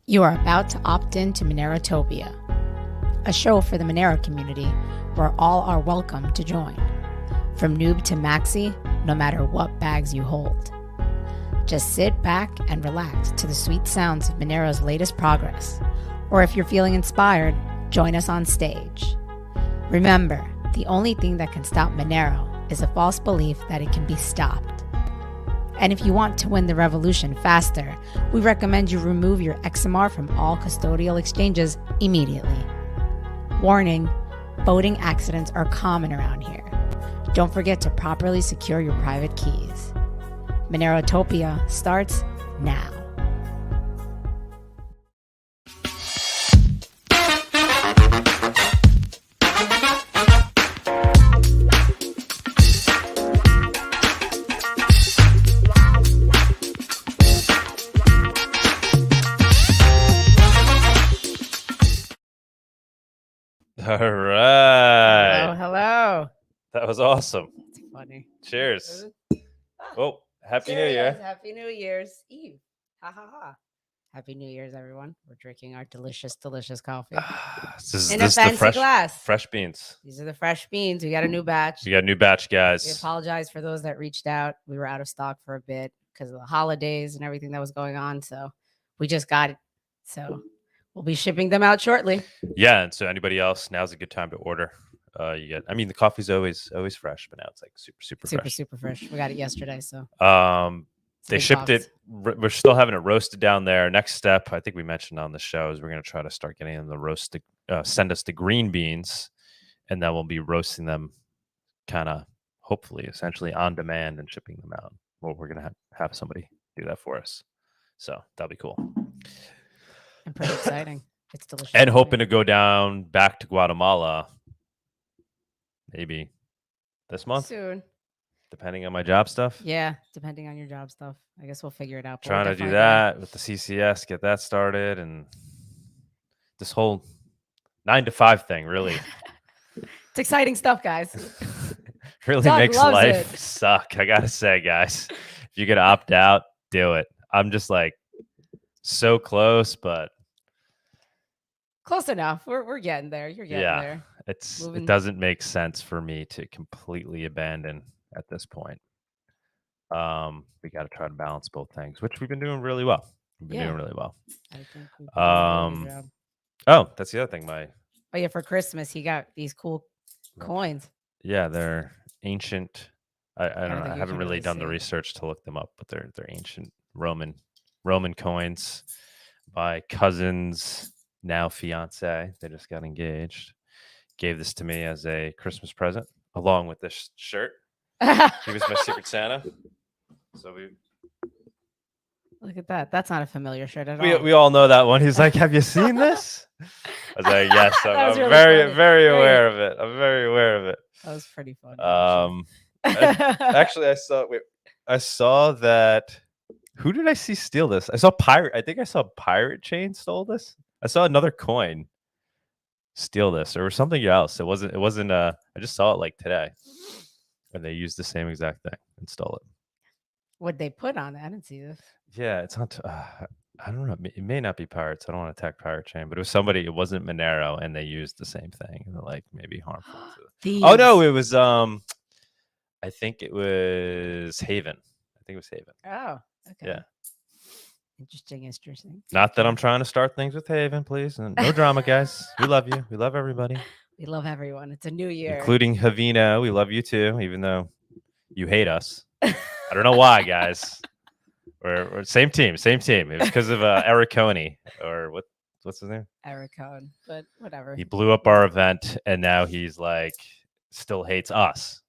You are about to opt in to Monerotopia, a show for the Monero community where all are welcome to join. From noob to maxi, no matter what bags you hold. Just sit back and relax to the sweet sounds of Monero's latest progress. Or if you're feeling inspired, join us on stage. Remember, the only thing that can stop Monero is a false belief that it can be stopped. And if you want to win the revolution faster, we recommend you remove your XMR from all custodial exchanges immediately. Warning, voting accidents are common around here. Don't forget to properly secure your private keys. Monerotopia starts now. All right. Hello. That was awesome. It's funny. Cheers. Oh, Happy New Cheers. Year. Happy New Year's Eve. Ha ha ha. Happy New Year's, everyone. We're drinking our delicious, delicious coffee. This In a is the fancy glass. fresh beans. These are the fresh beans. We got a new batch. You got a new batch, We guys. apologize for those that reached out. We were out of stock for a bit because of the holidays and everything that was going on. So we just got it. So we'll be shipping them out shortly. Yeah, and so anybody else, now's a good time to order. The coffee's always fresh, but now it's like super fresh. Super fresh. We got it yesterday. So they big shipped pops. it. We're still having it roasted down there. Next step, I think we mentioned on the show, is we're going to try to start getting them to roast, send us the green beans, and then we'll be roasting them kind of, hopefully, essentially on demand and shipping them out. Well, we're going to have somebody do that for us. So that'll be cool. And pretty exciting. It's delicious. And hoping to go down back to Guatemala maybe this month, soon. depending on my job stuff. Yeah, depending on your job stuff. I guess we'll figure it out. but Trying we're to do definitely that with the CCS, get that started, and this whole 9 to 5 thing really It's exciting stuff, guys. really Doug makes loves life it. suck. I gotta say, guys, if you could opt out, do it. I'm just like so close, but Close enough. We're getting there. You're getting Yeah. there. it Moving- doesn't make sense for me to completely abandon at this point. We got to try to balance both things, which we've been doing really well. We've been Yeah. doing really well. I think we've done a really good job. Oh, that's the other thing. Oh yeah, for Christmas he got these cool coins. They're ancient. I don't don't know. think I you haven't can really really done the see. research to look them up, but they're ancient Roman coins by cousin's now fiance. They just got engaged. Gave this to me as a Christmas present, along with this shirt. He was my Secret Santa. So Look at that. That's not a familiar shirt at all. we all know that one. He's like, "Have you seen this?" I was like, "Yes, That was I'm really very funny. very Great. aware of it. I'm very aware of it." That was pretty funny. Actually, I saw that. Who did I see steal this? I saw Pirate. I think I saw Pirate Chain stole this. I saw another coin steal this, or something else. It wasn't. I just saw it like today, and they used the same exact thing and stole it. What'd they put on it? I didn't see this. Yeah, it's not. I don't know. It may not be Pirates. I don't want to attack Pirate Chain, but it was somebody. It wasn't Monero, and they used the same thing. And they're like maybe harmful. Oh no, it was. I think it was Haven. I think it was Haven. Oh, okay. Yeah. Interesting. Not that I'm trying to start things with Haven, please. And no drama, guys. We love you. We love everybody, We love everyone. It's a new year. including Havino. We love you too, even though you hate us. I don't know why, guys. We're same team. It was because of Eric Coney, or what's his name? Eric Cohen, but whatever. He blew up our event, and now he's like still hates us.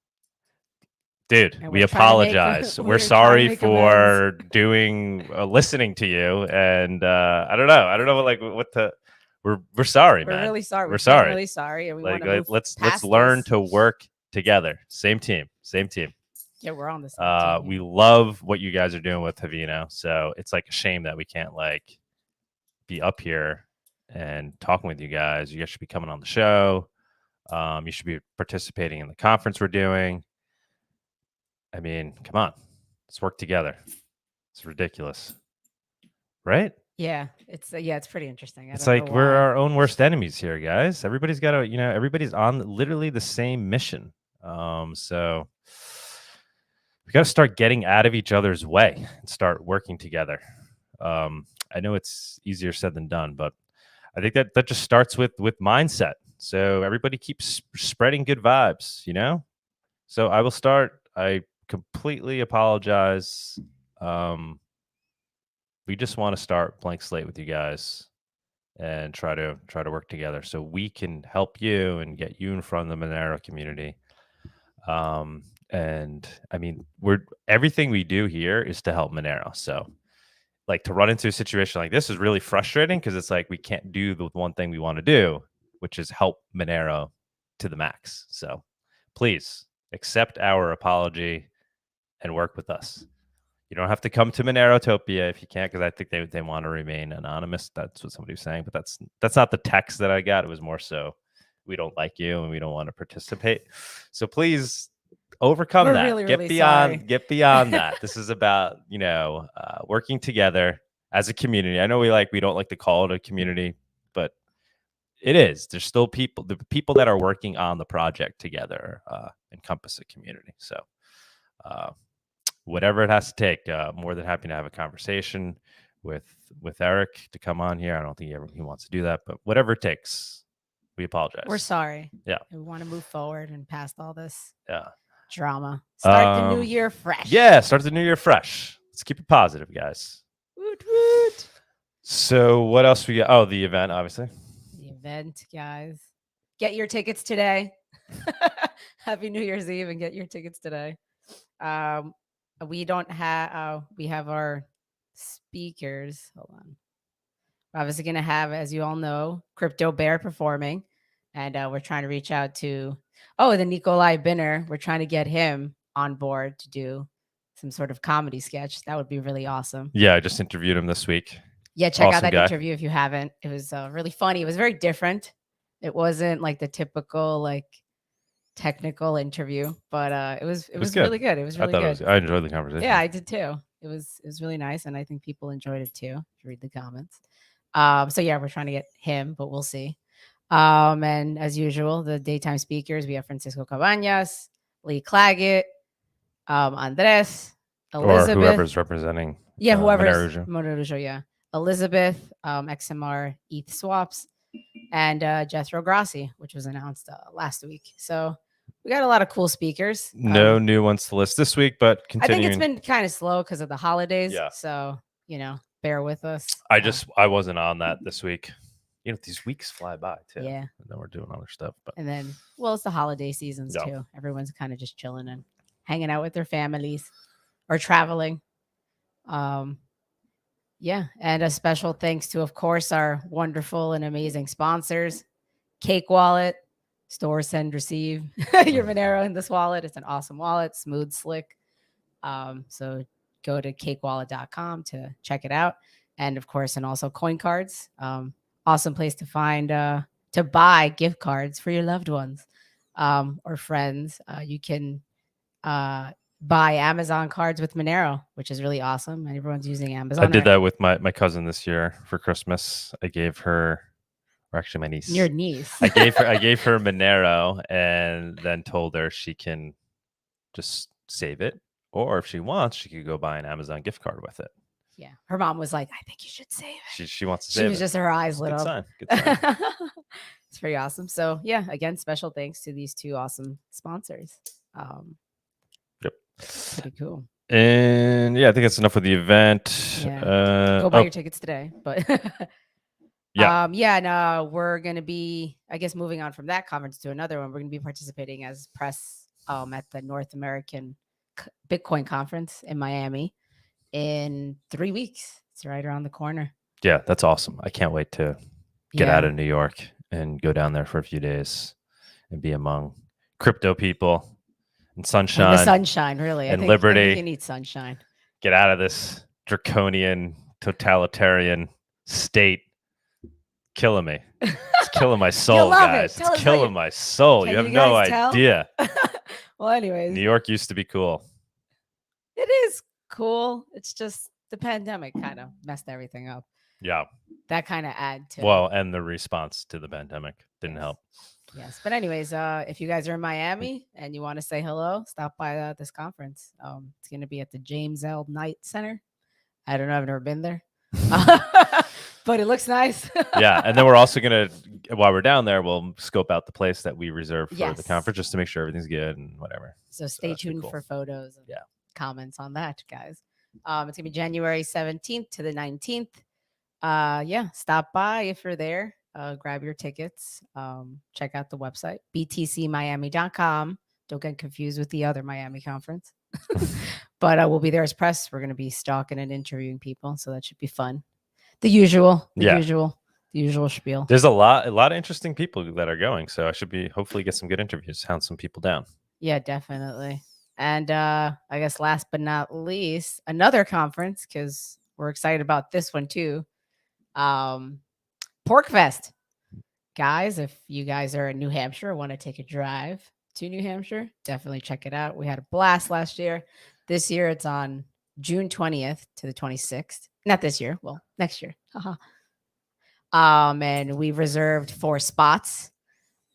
Dude, And we we're trying to make- apologize. we're We're trying to sorry make for listening to you, and I don't know, like what the. We're sorry, We're man. really sorry. We're We're sorry. really sorry, and we Like, want to move let's past learn this. to work together. Same team. Yeah, we're on the same team. We love what you guys are doing with Havino, so it's like a shame that we can't like be up here and talking with you guys. You guys should be coming on the show. You should be participating in the conference we're doing. I mean, come on, let's work together. It's ridiculous, right? Yeah, it's pretty interesting. I It's don't know like we're why. our own worst enemies here, guys. Everybody's got to, everybody's on literally the same mission. So we got to start getting out of each other's way and start working together. I know it's easier said than done, but I think that just starts with mindset. So everybody keeps spreading good vibes, So I will start. I completely apologize. We just want to start blank slate with you guys and try to work together so we can help you and get you in front of the Monero community. And I mean, everything we do here is to help Monero. So like to run into a situation like this is really frustrating because it's like we can't do the one thing we want to do, which is help Monero to the max. So please accept our apology and work with us. You don't have to come to Monerotopia if you can't, because I think they want to remain anonymous. That's what somebody was saying, but that's not the text that I got. It was more so we don't like you and we don't want to participate. So please overcome We're that. really, really Get beyond that. This is about working together as a community. I know we don't like to call it a community, but it is. There's still the people that are working on the project together encompass a community. So whatever it has to take, more than happy to have a conversation with Eric to come on here. I don't think he wants to do that, but whatever it takes, we apologize. We're sorry. Yeah. We want to move forward and past all this drama. Start the new year fresh. Yeah, start the new year fresh. Let's keep it positive, guys. Woot woot. So what else we got? Oh, the event, obviously. The event, guys. Get your tickets today. Happy New Year's Eve and get your tickets today. We don't have we have our speakers. Hold on. We're obviously going to have, as you all know, Crypto Bear performing, and we're trying to reach out to the Nicolai Binner. We're trying to get him on board to do some sort of comedy sketch. That would be really awesome. Yeah, I just interviewed him this week. Yeah, check out that interview if you haven't. It was really funny. It was very different. It wasn't like the typical technical interview, but it was really good. It was really good. I enjoyed the conversation. Yeah, I did too. It was really nice, and I think people enjoyed it too. If you read the comments. So yeah, we're trying to get him, but we'll see. And as usual, the daytime speakers, we have Francisco Cabañas, Lee Claggett, Andres, Elizabeth, or whoever's representing. Yeah, whoever's Monero, yeah. Elizabeth, XMR ETH swaps, and Jethro Grassi, which was announced last week. So we got a lot of cool speakers. No new ones to list this week, but continuing. I think it's been kind of slow because of the holidays. Yeah. So, bear with us. I wasn't on that this week. These weeks fly by too. Yeah. And then we're doing other stuff. But and then, it's the holiday seasons too. Everyone's kind of just chilling and hanging out with their families or traveling. Yeah. And a special thanks to, of course, our wonderful and amazing sponsors, Cake Wallet. Store, send, receive your Monero in this wallet. It's an awesome wallet, smooth, slick. So go to cakewallet.com to check it out. And of course, and also coin cards. Awesome place to find to buy gift cards for your loved ones or friends. You can buy Amazon cards with Monero, which is really awesome. And everyone's using Amazon. I did that with my cousin this year for Christmas. I gave her, or actually my niece. Your niece. I gave her Monero and then told her she can just save it, or if she wants, she could go buy an Amazon gift card with it. Yeah, her mom was like, "I think you should save it." She wants to save it. She was just her eyes lit up. Good sign. It's pretty awesome. So yeah, again, special thanks to these two awesome sponsors. Yep. Pretty cool. And yeah, I think that's enough of the event. Yeah. Go buy your tickets today, but. Yeah. And we're going to be, I guess, moving on from that conference to another one. We're going to be participating as press at the North American Bitcoin Conference in Miami in 3 weeks. It's right around the corner. Yeah, that's awesome. I can't wait to get out of New York and go down there for a few days and be among crypto people and sunshine. And the sunshine, really. And liberty. I think you need sunshine. Get out of this draconian, totalitarian state. Killing me. It's killing my soul, guys. It's killing my soul. You have no idea. Well, anyways. New York used to be cool. It is cool. It's just the pandemic kind of messed everything up. Yeah. That kind of add to. Well, and the response to the pandemic didn't Yes. help. Yes, but anyways, if you guys are in Miami and you want to say hello, stop by this conference. It's going to be at the James L. Knight Center. I don't know, I've never been there, but it looks nice. Yeah, and then we're also gonna, while we're down there, we'll scope out the place that we reserve for the Yes. conference just to make sure everything's good and whatever. So stay that's pretty tuned cool. for photos and Yeah. comments on that, guys. It's gonna be January 17th to the 19th. Yeah, stop by if you're there. Grab your tickets. Check out the website, btcmiami.com. Don't get confused with the other Miami conference. But we'll be there as press. We're going to be stalking and interviewing people, so that should be fun. The usual spiel. There's a lot of interesting people that are going, so I should be hopefully get some good interviews, hound some people down. Yeah, definitely. And I guess last but not least, another conference, because we're excited about this one too. PorcFest. Guys, if you guys are in New Hampshire, want to take a drive to New Hampshire, definitely check it out. We had a blast last year. This year it's on June 20th to the 26th. Not this year. Well, next year. And we've reserved 4 spots.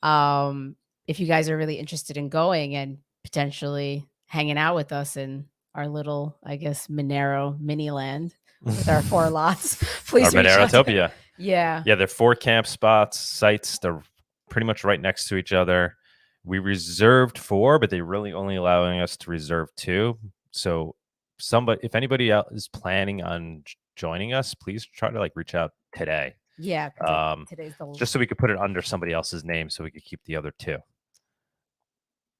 If you guys are really interested in going and potentially hanging out with us in our little, I guess, Monero mini land with our 4 lots, please Our Monerotopia. Yeah. Yeah, they're 4 camp spots, sites. They're pretty much right next to each other. We reserved 4, but they're really only allowing us to reserve 2. So if anybody else is planning on joining us, please try to reach out today. Yeah. Today's the just so we could put it under somebody else's name so we could keep the other 2.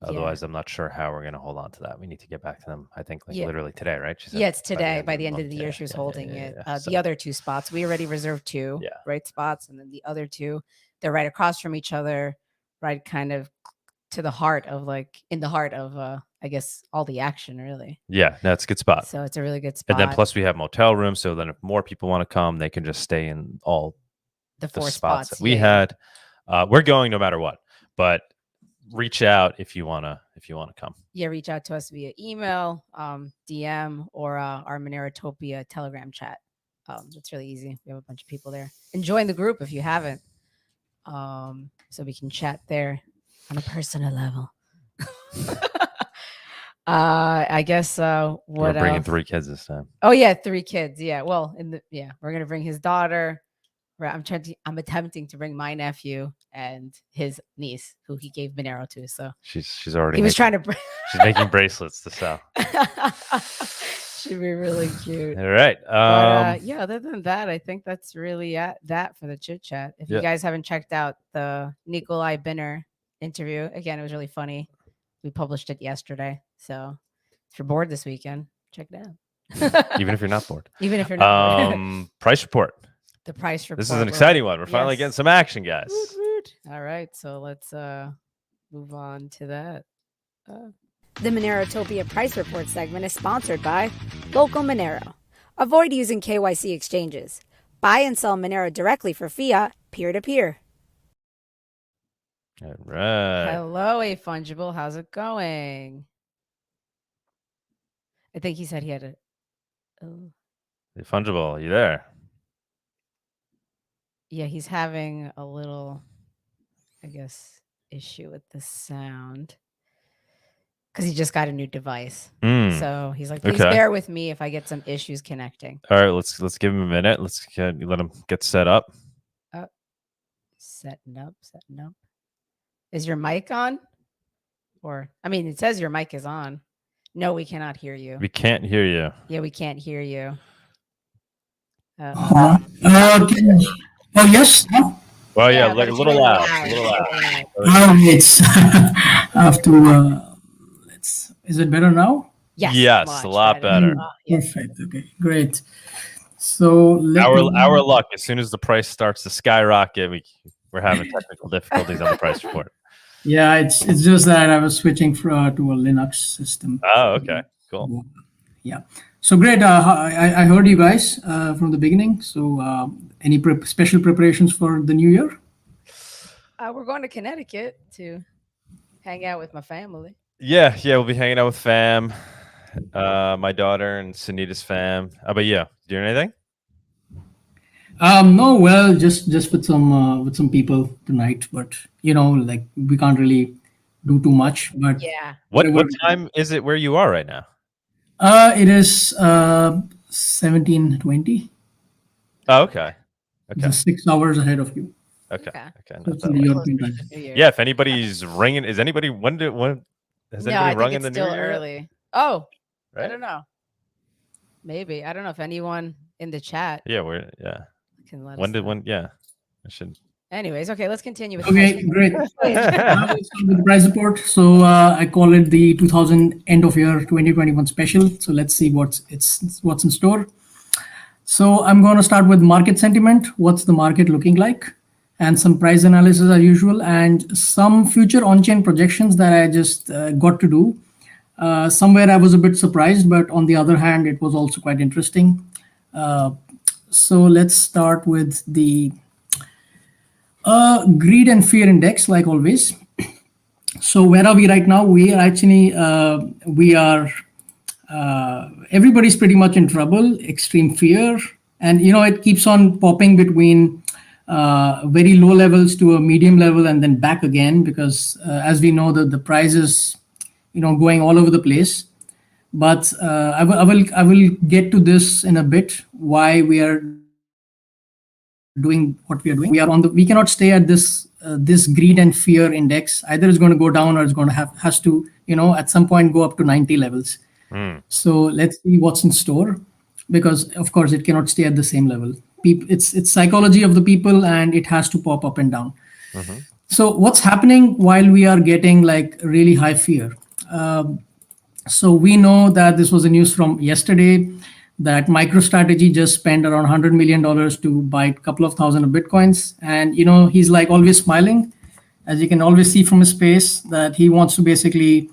Otherwise, I'm not sure how we're going to hold on to that. We need to get back to them, I think, literally today, right? She said it's today. By the end of the year, she was holding it. The other 2 spots, we already reserved 2 right spots. And then the other 2, they're right across from each other, right kind of to the heart of in the heart of, I guess, all the action, really. Yeah, that's a good spot. So it's a really good spot. And then plus we have motel rooms. So then if more people want to come, they can just stay in all the 4 spots that we had. We're going no matter what, but reach out if you want to come. Yeah, reach out to us via email, DM, or our Monerotopia Telegram chat. It's really easy. We have a bunch of people there. And join the group if you haven't, so we can chat there on a personal level. I guess we're bringing 3 kids this time. Oh yeah, 3 kids. Yeah, well, we're gonna bring his daughter. I'm attempting to bring my nephew and his niece, who he gave Monero to. So she's already. He was trying to. She's making bracelets to sell. Should be really cute. All right. Other than that, I think that's really that for the chit chat. If you guys haven't checked out the Nicolai Binner interview, again, it was really funny. We published it yesterday. So if you're bored this weekend, check it out. Even if you're not bored. Even if you're not bored. Price report. The price report. This is an exciting one. We're finally getting some action, guys. Woot, woot. All right. So let's move on to that. The Monerotopia Price Report segment is sponsored by Local Monero. Avoid using KYC exchanges. Buy and sell Monero directly for fiat, peer-to-peer. All right. Hello, A Fungible. How's it going? I think he said he had A Fungible, you there? Yeah, he's having a little, I guess, issue with the sound. Because he just got a new device. So he's like, please bear with me if I get some issues connecting. All right, let's give him a minute. Let's let him get set up. Setting up. Is your mic on? It says your mic is on. No, we cannot hear you. We can't hear you. Yeah, we can't hear you. Oh, yes. No? Well, yeah, like a little loud. It's I have to. Is it better now? Yes, a lot better. Perfect. Okay, great. So our luck. As soon as the price starts to skyrocket, we're having technical difficulties on the price report. Yeah, it's just that I was switching to a Linux system. Oh, okay, cool. Yeah. So great. I heard you guys from the beginning. So any special preparations for the new year? We're going to Connecticut to hang out with my family. Yeah, we'll be hanging out with fam, my daughter and Sunita's fam. How about you? Doing anything? No, well, just with some people tonight, but like we can't really do too much. But Yeah. What whatever. time is it where you are right now? It is 17:20. Oh, okay. It's Okay. 6 hours ahead of you. Okay. Okay. Okay. So Not it's that in the late. European time. New Year. Yeah. If anybody's ringing, is anybody when has No, anybody I rung think in it's the new still year yet? early. Oh, I Right? don't know. Maybe. I don't know if anyone in the chat Yeah. can let When us did know. when? Yeah. I should. Anyways, okay, let's continue with Okay, great. Now Wait. let's start with the price report. So I call it the 2000 end of year 2021 special. So let's see what's in store. So I'm going to start with market sentiment. What's the market looking like? And some price analysis as usual, and some future on-chain projections that I just got to do. Somewhere I was a bit surprised, but on the other hand, it was also quite interesting. So let's start with the greed and fear index, like always. So where are we right now? We are actually everybody's pretty much in trouble, extreme fear, and it keeps on popping between very low levels to a medium level and then back again, because as we know that the price is going all over the place. But I will get to this in a bit, why we are doing what we are doing. We cannot stay at this greed and fear index. Either it's going to go down, or it's going to has to at some point go up to 90 levels. So let's see what's in store, because of course it cannot stay at the same level. It's psychology of the people, and it has to pop up and down. So what's happening while we are getting like really high fear? So we know that this was a news from yesterday that MicroStrategy just spent around $100 million to buy a couple of thousand of Bitcoins. And, he's like always smiling, as you can always see from his face, that he wants to basically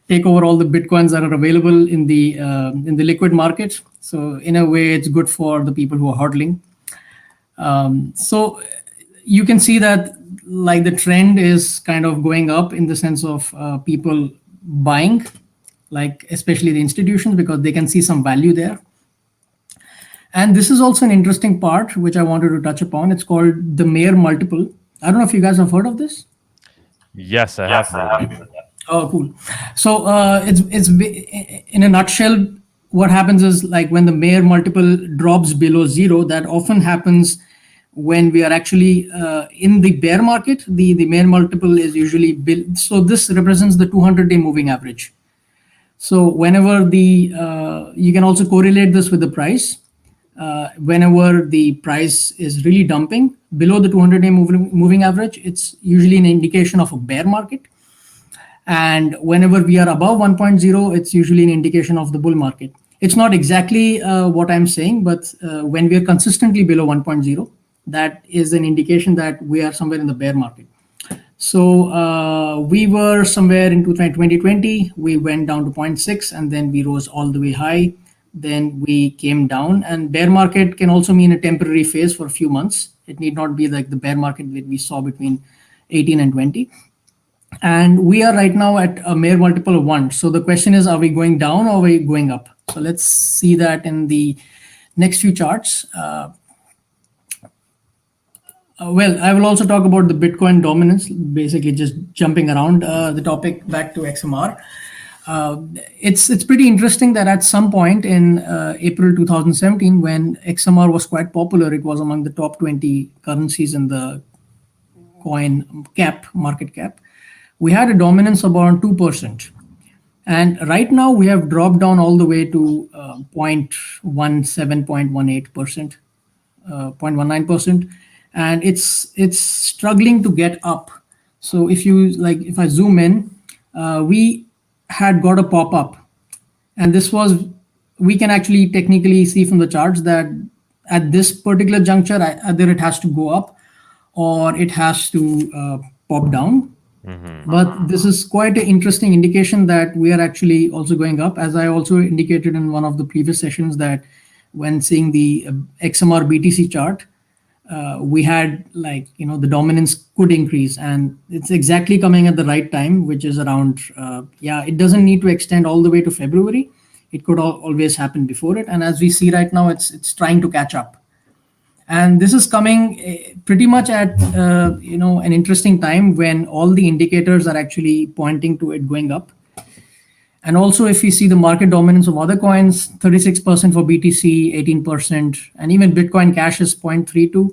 take over all the Bitcoins that are available in the liquid market. So in a way, it's good for the people who are hodling. So you can see that like the trend is kind of going up in the sense of people buying, like especially the institutions, because they can see some value there. And this is also an interesting part which I wanted to touch upon. It's called the Mayer multiple. I don't know if you guys have heard of this. Yes, I have heard of it. Oh, cool. So it's in a nutshell, what happens is like when the Mayer multiple drops below zero, that often happens when we are actually in the bear market. The Mayer multiple is usually built. So this represents the 200-day moving average. So whenever you can also correlate this with the price. Whenever the price is really dumping below the 200-day moving average, it's usually an indication of a bear market. And whenever we are above 1.0, it's usually an indication of the bull market. It's not exactly what I'm saying, but when we are consistently below 1.0, that is an indication that we are somewhere in the bear market. So we were somewhere in 2020, we went down to 0.6, and then we rose all the way high. Then we came down, and bear market can also mean a temporary phase for a few months. It need not be like the bear market that we saw between 18 and 20. And we are right now at a Mayer multiple of 1. So the question is, are we going down or are we going up? So let's see that in the next few charts. Well, I will also talk about the Bitcoin dominance, basically just jumping around the topic back to XMR. It's pretty interesting that at some point in April 2017, when XMR was quite popular, it was among the top 20 currencies in the coin market cap. We had a dominance of around 2%. And right now we have dropped down all the way to 0.17, 0.18%, 0.19%. And it's struggling to get up. So if I zoom in, we had got a pop-up. And we can actually technically see from the charts that at this particular juncture, either it has to go up or it has to pop down. But this is quite an interesting indication that we are actually also going up. As I also indicated in one of the previous sessions, that when seeing the XMR BTC chart, we had the dominance could increase, and it's exactly coming at the right time, which is around, it doesn't need to extend all the way to February. It could always happen before it. And as we see right now, it's trying to catch up. And this is coming pretty much at an interesting time when all the indicators are actually pointing to it going up. And also, if we see the market dominance of other coins, 36% for BTC, 18%, and even Bitcoin Cash is 0.32,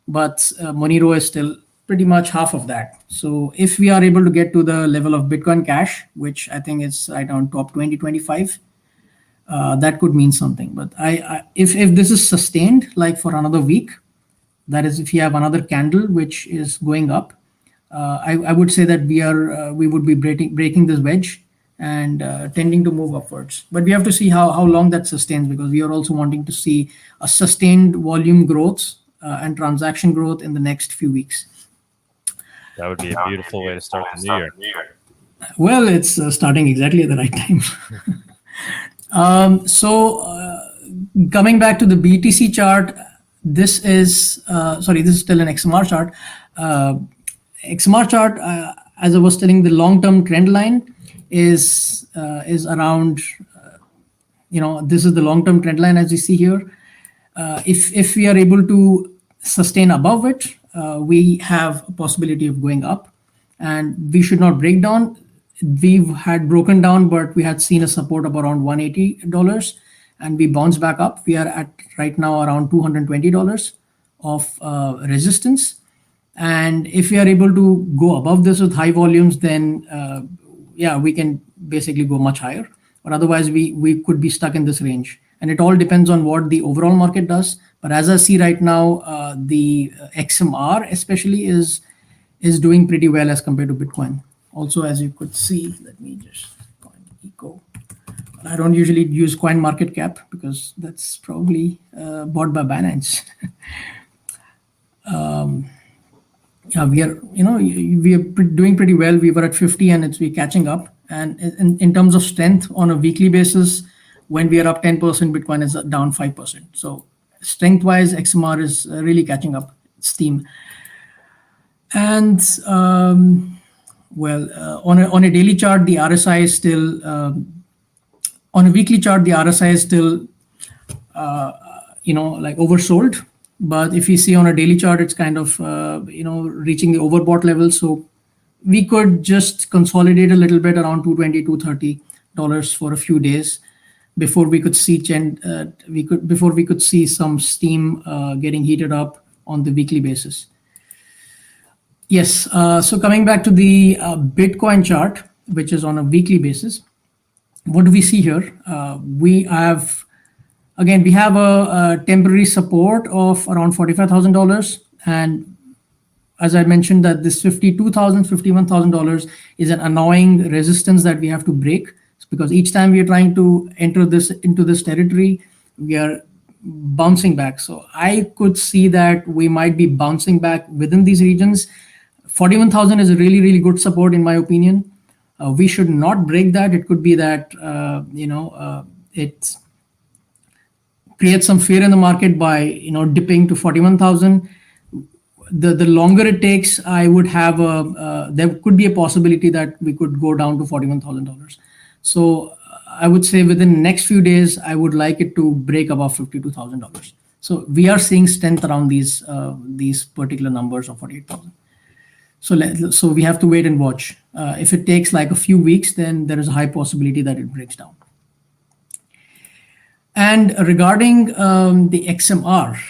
but Monero is still pretty much half of that. So if we are able to get to the level of Bitcoin Cash, which I think is right on top 20, 25, that could mean something. But if this is sustained like for another week, that is, if you have another candle which is going up, I would say that we would be breaking this wedge and tending to move upwards. But we have to see how long that sustains, because we are also wanting to see a sustained volume growth and transaction growth in the next few weeks. That would be a beautiful way to start the new year. Well, it's starting exactly at the right time. Coming back to the BTC chart, this is still an XMR chart. XMR chart, as I was telling, the long-term trend line is around, this is the long-term trend line as you see here. If we are able to sustain above it, we have a possibility of going up, and we should not break down. We've had broken down, but we had seen a support of around $180, and we bounced back up. We are at right now around $220 of resistance. And if we are able to go above this with high volumes, then we can basically go much higher. But otherwise, we could be stuck in this range. And it all depends on what the overall market does. But as I see right now, the XMR especially is doing pretty well as compared to Bitcoin. Also, as you could see, let me just coin eco. I don't usually use coin market cap because that's probably bought by Binance. We are doing pretty well. We were at 50 and we're catching up. And in terms of strength on a weekly basis, when we are up 10%, Bitcoin is down 5%. So strength-wise, XMR is really catching up steam. And on a daily chart, the RSI is still, on a weekly chart, the RSI is still, oversold. But if you see on a daily chart, it's kind of, reaching the overbought level. So we could just consolidate a little bit around $220, $230 for a few days before we could see some steam getting heated up on the weekly basis. Yes. So coming back to the Bitcoin chart, which is on a weekly basis, what do we see here? We have a temporary support of around $45,000. And as I mentioned, that this $52,000, $51,000 is an annoying resistance that we have to break, because each time we are trying to enter into this territory, we are bouncing back. So I could see that we might be bouncing back within these regions. 41,000 is a really, really good support in my opinion. We should not break that. It could be that it creates some fear in the market by dipping to 41,000. The longer it takes, I would have there could be a possibility that we could go down to $41,000. So I would say within the next few days, I would like it to break above $52,000. So we are seeing strength around these particular numbers of 48,000. So we have to wait and watch. If it takes like a few weeks, then there is a high possibility that it breaks down. And regarding the XMR,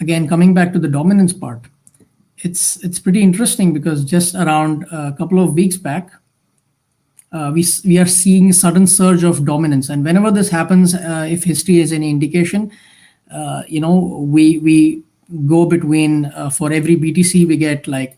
again, coming back to the dominance part, it's pretty interesting because just around a couple of weeks back, we are seeing a sudden surge of dominance. And whenever this happens, if history is any indication, we go between, for every BTC, we get it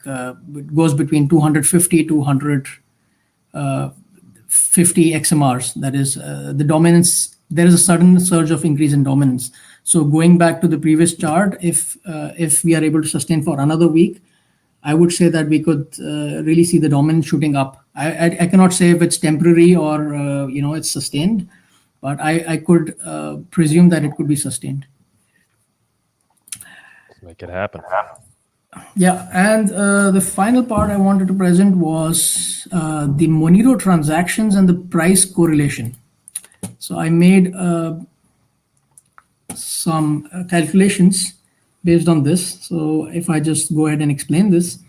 goes between 250 to 150 XMRs. That is the dominance. There is a sudden surge of increase in dominance. So going back to the previous chart, if we are able to sustain for another week, I would say that we could really see the dominance shooting up. I cannot say if it's temporary or it's sustained, but I could presume that it could be sustained. Make it happen. Yeah, and the final part I wanted to present was the Monero transactions and the price correlation. So I made some calculations based on this. So if I just go ahead and explain this,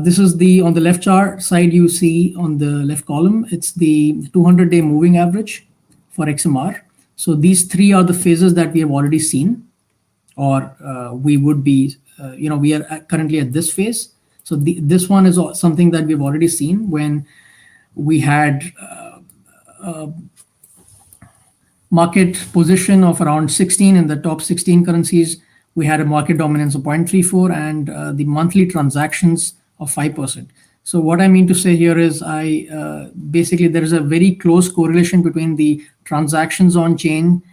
this is on the left chart side, you see on the left column, it's the 200-day moving average for XMR. So these three are the phases that we have already seen, or we would be, we are currently at this phase. So this one is something that we've already seen when we had market position of around 16 in the top 16 currencies. We had a market dominance of 0.34 and the monthly transactions of 5%. So what I mean to say here is basically there is a very close correlation between the transactions on chain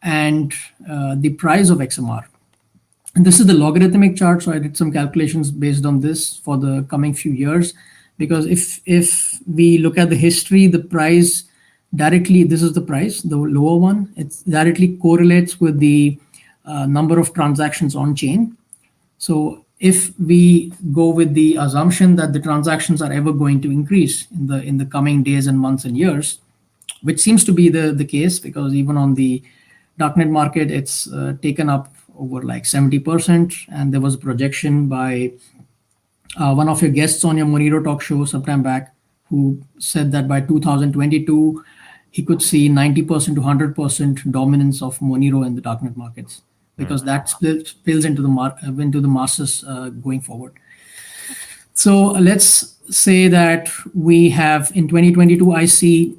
and the price of XMR. And this is the logarithmic chart. So I did some calculations based on this for the coming few years, because if we look at the history, the price directly, this is the price, the lower one, it directly correlates with the number of transactions on chain. So if we go with the assumption that the transactions are ever going to increase in the coming days and months and years, which seems to be the case, because even on the darknet market, it's taken up over like 70%. And there was a projection by one of your guests on your Monero Talk show sometime back, who said that by 2022, he could see 90% to 100% dominance of Monero in the darknet markets, because that spills into the masses going forward. So let's say that we have in 2022, I see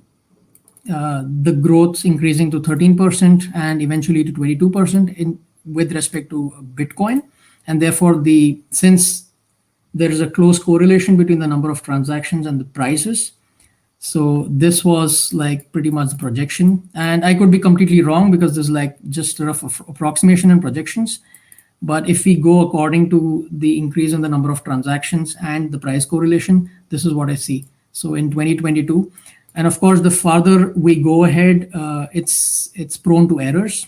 the growth increasing to 13% and eventually to 22% with respect to Bitcoin. And therefore, since there is a close correlation between the number of transactions and the prices, so this was like pretty much the projection. And I could be completely wrong, because there's like just a rough approximation and projections. But if we go according to the increase in the number of transactions and the price correlation, this is what I see. So in 2022, and of course, the farther we go ahead, it's prone to errors.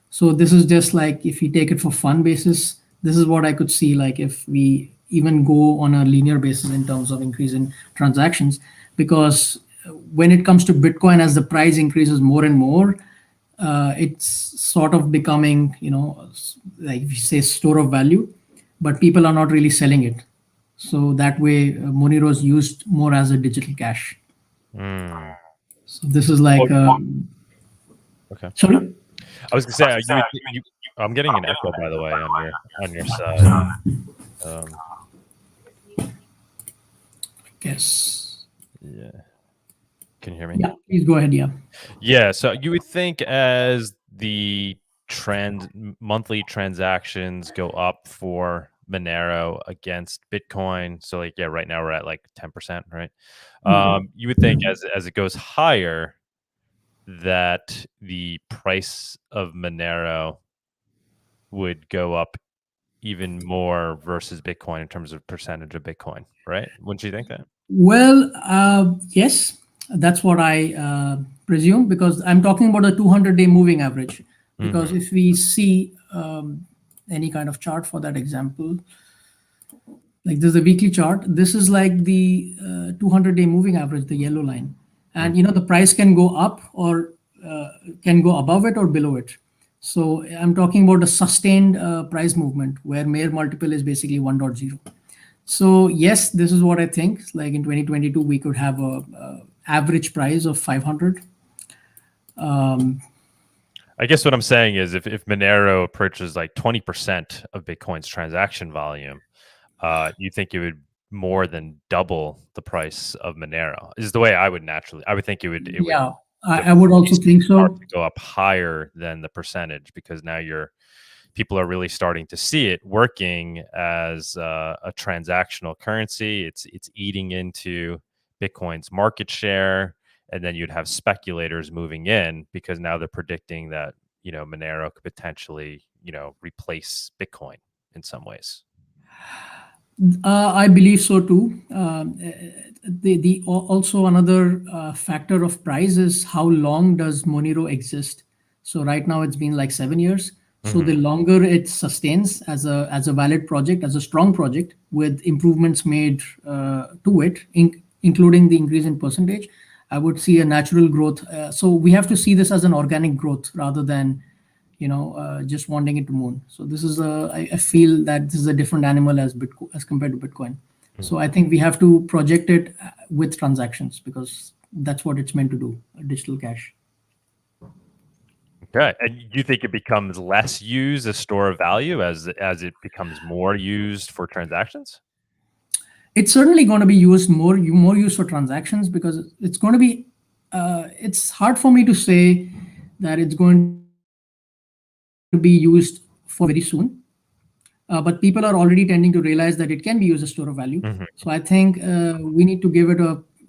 So this is just like, if you take it for fun basis, this is what I could see, like if we even go on a linear basis in terms of increase in transactions. Because when it comes to Bitcoin, as the price increases more and more, it's sort of becoming, like if you say store of value, but people are not really selling it. So that way, Monero is used more as a digital cash. So this is like, okay. Sorry? I was gonna say, I'm getting an echo, by the way, on your side. Yes. Yeah. Can you hear me? Yeah, please go ahead. Yeah. Yeah. So you would think as the monthly transactions go up for Monero against Bitcoin. So like, yeah, right now we're at like 10%, right? You would think as it goes higher, that the price of Monero would go up even more versus Bitcoin in terms of percentage of Bitcoin, right? Wouldn't you think that? Well, yes, that's what I presume, because I'm talking about a 200-day moving average. Because if we see any kind of chart for that example, like this is a weekly chart, this is like the 200-day moving average, the yellow line. And the price can go up or can go above it or below it. So I'm talking about a sustained price movement where Mayer multiple is basically 1.0. So yes, this is what I think. Like in 2022, we could have a average price of 500. I guess what I'm saying is if Monero approaches like 20% of Bitcoin's transaction volume, you think it would more than double the price of Monero? Is the way I would think it would. Yeah, I would also think so. To go up higher than the percentage, because now people are really starting to see it working as a transactional currency. It's eating into Bitcoin's market share, and then you'd have speculators moving in because now they're predicting that Monero could potentially replace Bitcoin in some ways. I believe so too. Also another factor of price is how long does Monero exist. So right now it's been like 7 years. So the longer it sustains as a valid project, as a strong project with improvements made to it, including the increase in percentage, I would see a natural growth. So we have to see this as an organic growth rather than just wanting it to moon. So this is I feel that this is a different animal as Bitcoin as compared to Bitcoin. So I think we have to project it with transactions because that's what it's meant to do, a digital cash. Okay. And you think it becomes less used as store of value as it becomes more used for transactions? It's certainly going to be used more used for transactions because it's going to be. It's hard for me to say that it's going to be used for very soon. But people are already tending to realize that it can be used as store of value. So I think we need to give it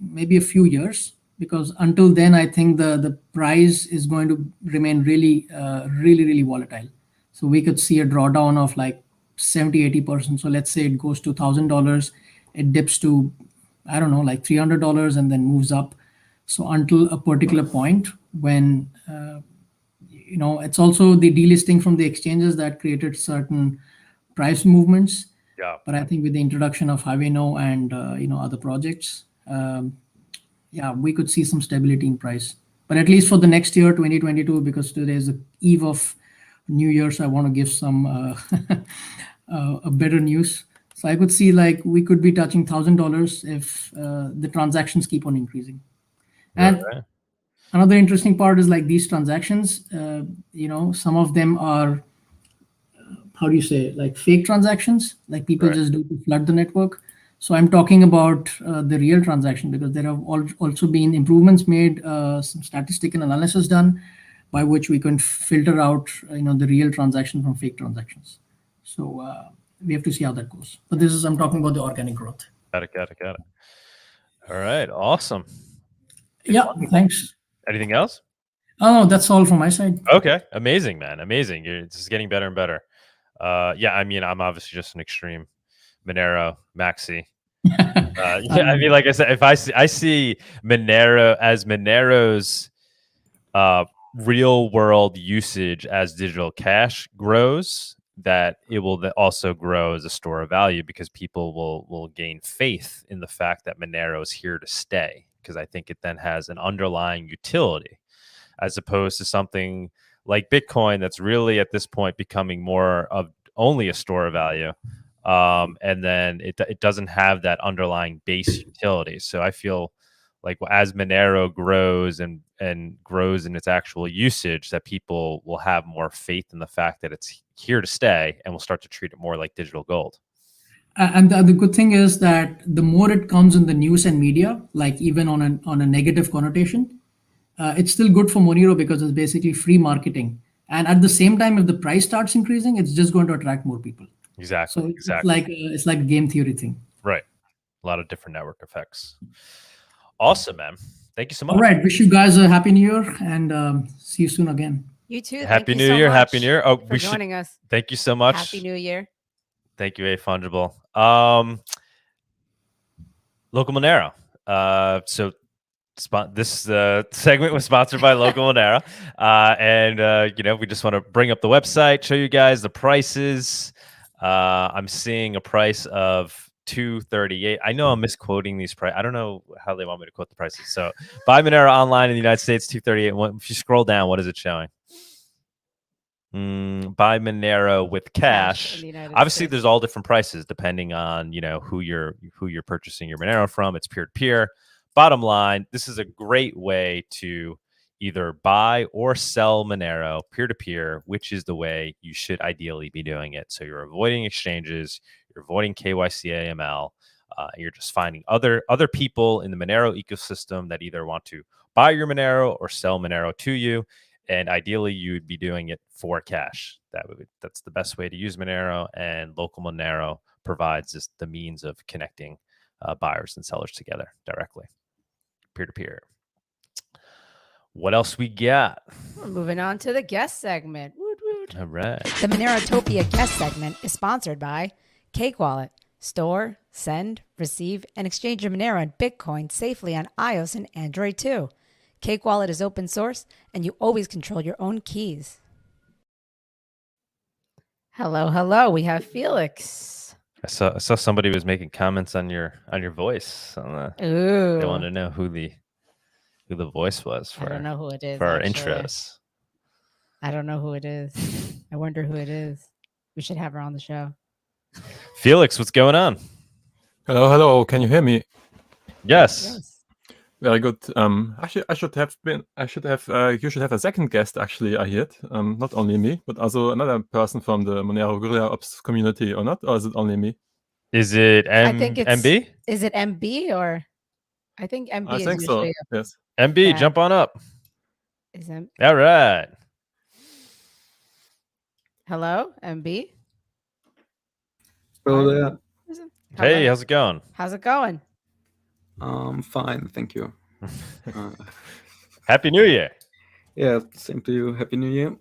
maybe a few years because until then, I think the price is going to remain really volatile. So we could see a drawdown of like 70-80%. So let's say it goes to $1,000, it dips to, I don't know, like $300 and then moves up. So until a particular point when, it's also the delisting from the exchanges that created certain price movements. Yeah. But I think with the introduction of Haveno and other projects, we could see some stability in price. But at least for the next year, 2022, because today is the eve of New Year, so I want to give some a better news. So I could see like we could be touching $1,000 if the transactions keep on increasing. And another interesting part is like these transactions, some of them are, how do you say, like fake transactions, like people just do to flood the network. So I'm talking about the real transaction because there have also been improvements made, some statistical analysis done by which we can filter out, the real transaction from fake transactions. So we have to see how that goes. But I'm talking about the organic growth. Got it. All right. Awesome. Yeah. Thanks. Anything else? Oh, that's all from my side. Okay. Amazing, man. Amazing. It's just getting better and better. I mean, I'm obviously just an extreme Monero maxi. I mean, like I said, if I see Monero as Monero's real world usage as digital cash grows, that it will also grow as a store of value because people will gain faith in the fact that Monero is here to stay. Because I think it then has an underlying utility, as opposed to something like Bitcoin that's really at this point becoming more of only a store of value. And then it doesn't have that underlying base utility. So I feel like as Monero grows and grows in its actual usage, that people will have more faith in the fact that it's here to stay and will start to treat it more like digital gold. And the good thing is that the more it comes in the news and media, like even on a negative connotation, it's still good for Monero because it's basically free marketing. And at the same time, if the price starts increasing, it's just going to attract more people. Exactly. So it's like a game theory thing. Right. A lot of different network effects. Awesome, man. Thank you so much. All right. Wish you guys a happy New Year and see you soon again. You too. Happy New Year. Happy New Year. Oh, for joining us. Thank you so much. Happy New Year. Thank you, Fungible. Local Monero. So this segment was sponsored by Local Monero. And we just want to bring up the website, show you guys the prices. I'm seeing a price of $238. I know I'm misquoting these prices. I don't know how they want me to quote the prices. So buy Monero online in the United States, $238. If you scroll down, what is it showing? Buy Monero with cash. Obviously, there's all different prices depending on who you're purchasing your Monero from. It's peer to peer. Bottom line, this is a great way to either buy or sell Monero peer to peer, which is the way you should ideally be doing it. So you're avoiding exchanges, you're avoiding KYC AML. You're just finding other people in the Monero ecosystem that either want to buy your Monero or sell Monero to you. And ideally, you would be doing it for cash. That's the best way to use Monero, and Local Monero provides the means of connecting buyers and sellers together directly, peer-to-peer. What else we got? We're moving on to the guest segment. Woot, woot. All right. The Monerotopia guest segment is sponsored by Cake Wallet. Store, send, receive, and exchange your Monero and Bitcoin safely on iOS and Android too. Cake Wallet is open source, and you always control your own keys. Hello. We have Felix. I saw somebody was making comments on your voice. Ooh. They wanted to know who the voice was for. I don't know who it is. For our actually. intros. I don't know who it is. I wonder who it is. We should have her on the show. Felix, what's going on? Hello, hello. Can you hear me? Yes. Very good. I should have. You should have a second guest. Actually, I heard. Not only me, but also another person from the Monero Guerilla Ops community, or not? Or is it only me? Is it I think it's MB? Is it MB or? I think MB I is think so. usually. Yes. MB, Yeah. jump on up. Is M- All right. Hello, MB. Hello there. Hey, Hello. how's it going? How's it going? Fine, thank you. Happy New Year. Yeah, same to you. Happy New Year.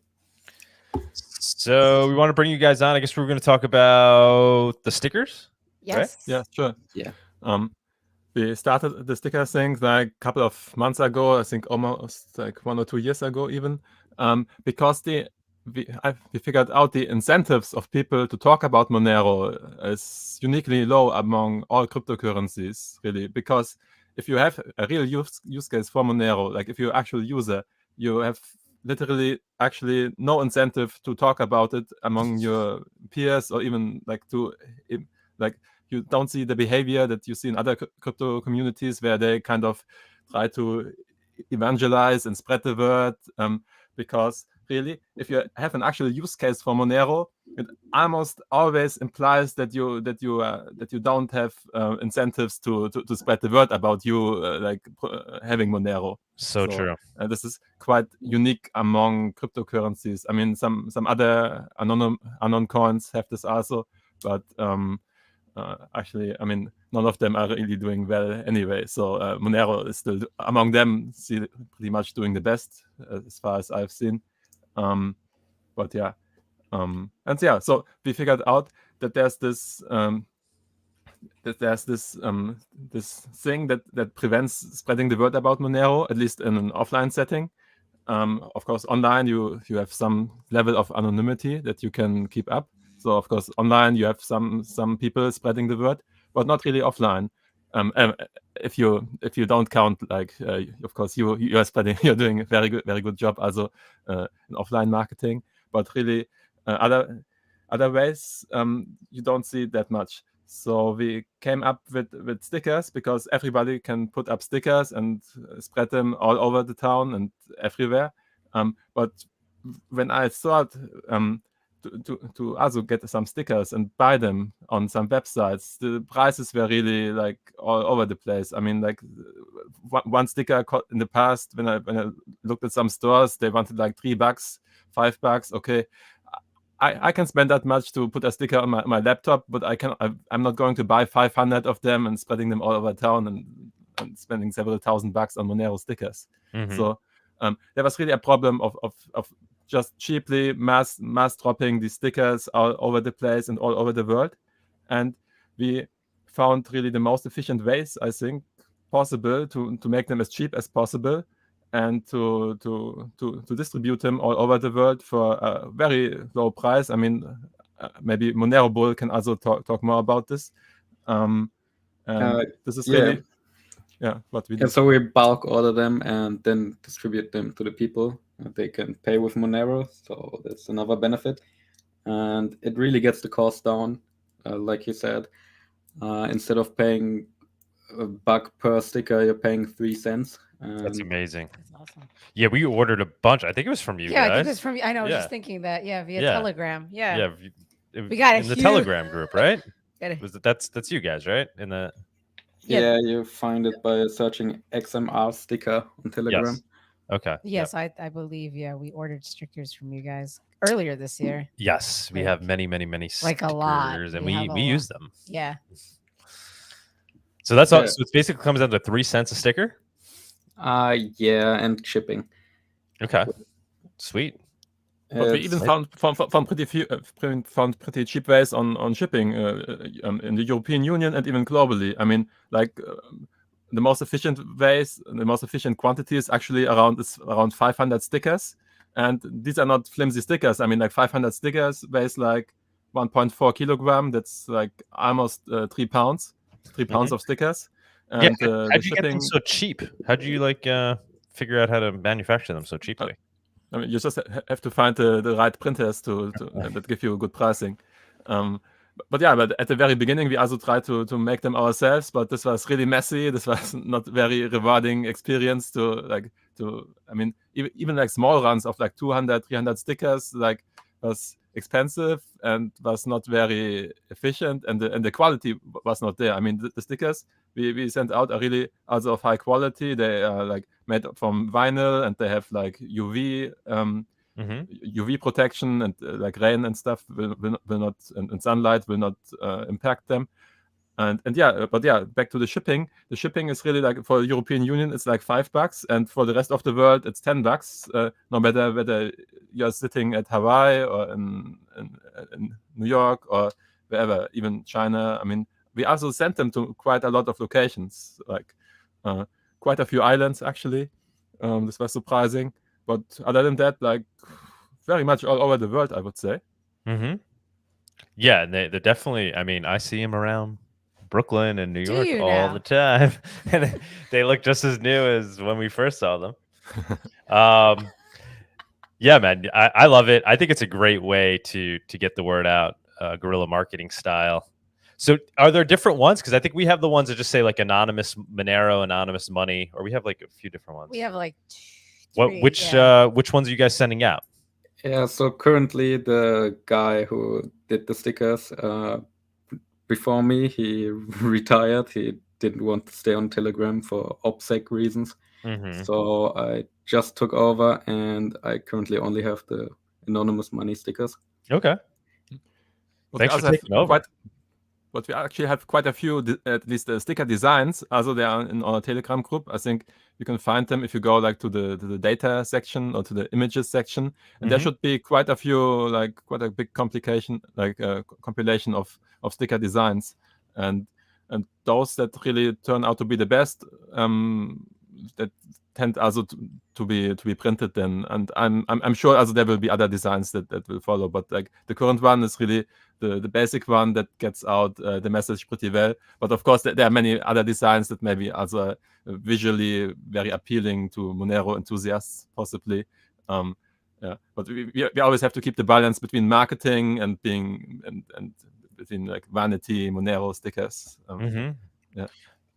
So we want to bring you guys on. I guess we're going to talk about the stickers. Yes. Yeah, sure. Yeah. We started the sticker thing like a couple of months ago. I think almost like 1 or 2 years ago, even. Because we figured out the incentives of people to talk about Monero is uniquely low among all cryptocurrencies, really. Because if you have a real use case for Monero, like if you're an actual user, you have literally actually no incentive to talk about it among your peers, or even like you don't see the behavior that you see in other crypto communities where they kind of try to evangelize and spread the word. Because really, if you have an actual use case for Monero, it almost always implies that you don't have incentives to spread the word about you having Monero. So true. This is quite unique among cryptocurrencies. I mean, some other unknown coins have this also, but actually, I mean, none of them are really doing well anyway. So Monero is still among them, pretty much doing the best as far as I've seen. But yeah, so we figured out that there's this this thing that prevents spreading the word about Monero, at least in an offline setting. Of course, online you have some level of anonymity that you can keep up. So of course, online you have some people spreading the word, but not really offline. If you don't count, of course you are spreading, you're doing a very good job also in offline marketing. But really, other ways you don't see that much. So we came up with stickers, because everybody can put up stickers and spread them all over the town and everywhere. But when I thought to also get some stickers and buy them on some websites, the prices were really like all over the place. I mean, like one sticker in the past, when I looked at some stores, they wanted like $3, $5. Okay, I can spend that much to put a sticker on my laptop, but I'm not going to buy 500 of them and spreading them all over town and spending several $1,000 on Monero stickers. Mhm. So there was really a problem of just cheaply mass dropping these stickers all over the place and all over the world. And we found really the most efficient ways, I think, possible to make them as cheap as possible, and to distribute them all over the world for a very low price. I mean, maybe Monero Bull can also talk more about this. This is really what we do. Yeah, so we bulk order them and then distribute them to the people. They can pay with Monero, so that's another benefit. And it really gets the cost down, like you said. Instead of paying $1 per sticker, you're paying 3 cents. That's amazing. That's awesome. Yeah, we ordered a bunch. I think it was from you Yeah, guys. I think it's from. I know. I was Yeah. just thinking that. Yeah, via Yeah. Telegram. Yeah. Yeah, We got a in the huge- Telegram group, right? Got it. That's you guys, right? In the Yeah. Yeah, you find it by searching XMR sticker on Telegram. yes. Okay. Yes, I believe. Yeah, we ordered stickers from you guys earlier this year. Yes, we have many Like a lot. stickers, and We have a we lot. use them. Yeah. So that's all. Yeah. So it basically comes down to 3 cents a sticker. Yeah, and shipping. Okay, sweet. But we It's- even found pretty cheap ways on shipping in the European Union and even globally. I mean, like the most efficient ways, the most efficient quantity is actually around 500 stickers, and these are not flimsy stickers. I mean, like 500 stickers weighs like 1.4 kilogram. That's like almost 3 pounds. 3 pounds of stickers. And How'd the you get them shipping. so cheap? How'd you figure out how to manufacture them so cheaply? I mean, you just have to find the right printers to that give you good pricing. But at the very beginning, we also tried to make them ourselves, but this was really messy. This was not very rewarding experience I mean, even like small runs of like 200, 300 stickers, like was expensive and was not very efficient, and the quality was not there. I mean, the stickers we sent out are really also of high quality. They are like made from vinyl, and they have like UV UV protection, and like rain and stuff will not, and sunlight will not impact them. And back to the shipping. The shipping is really like, for the European Union, it's like $5, and for the rest of the world, it's $10. No matter whether you're sitting at Hawaii or in New York or wherever, even China. I mean, we also sent them to quite a lot of locations, like quite a few islands actually. This was surprising, but other than that, like very much all over the world, I would say. Mm-hmm. Yeah, and they're definitely. I mean, I see them around Brooklyn and New York all the time, and they look just as new as when we first saw them. Yeah, man, I love it. I think it's a great way to get the word out, guerrilla marketing style. So are there different ones? Because I think we have the ones that just say like anonymous Monero, anonymous money, or we have like a few different ones. We have like which ones are you guys sending out? Yeah, so currently the guy who did the stickers before me, he retired. He didn't want to stay on Telegram for OPSEC reasons. Mm-hmm. So I just took over, and I currently only have the anonymous money stickers. Okay. Thanks for taking over. But we actually have quite a few, at least sticker designs. Also, they are in our Telegram group. I think you can find them if you go like to the data section or to the images section, and there should be quite a few, like quite a big compilation of sticker designs, and those that really turn out to be the best, that tend also to be printed then. And I'm sure also there will be other designs that will follow, but like the current one is really the basic one that gets out the message pretty well. But of course there are many other designs that maybe also visually very appealing to Monero enthusiasts possibly. But we always have to keep the balance between marketing and being and between like vanity Monero stickers.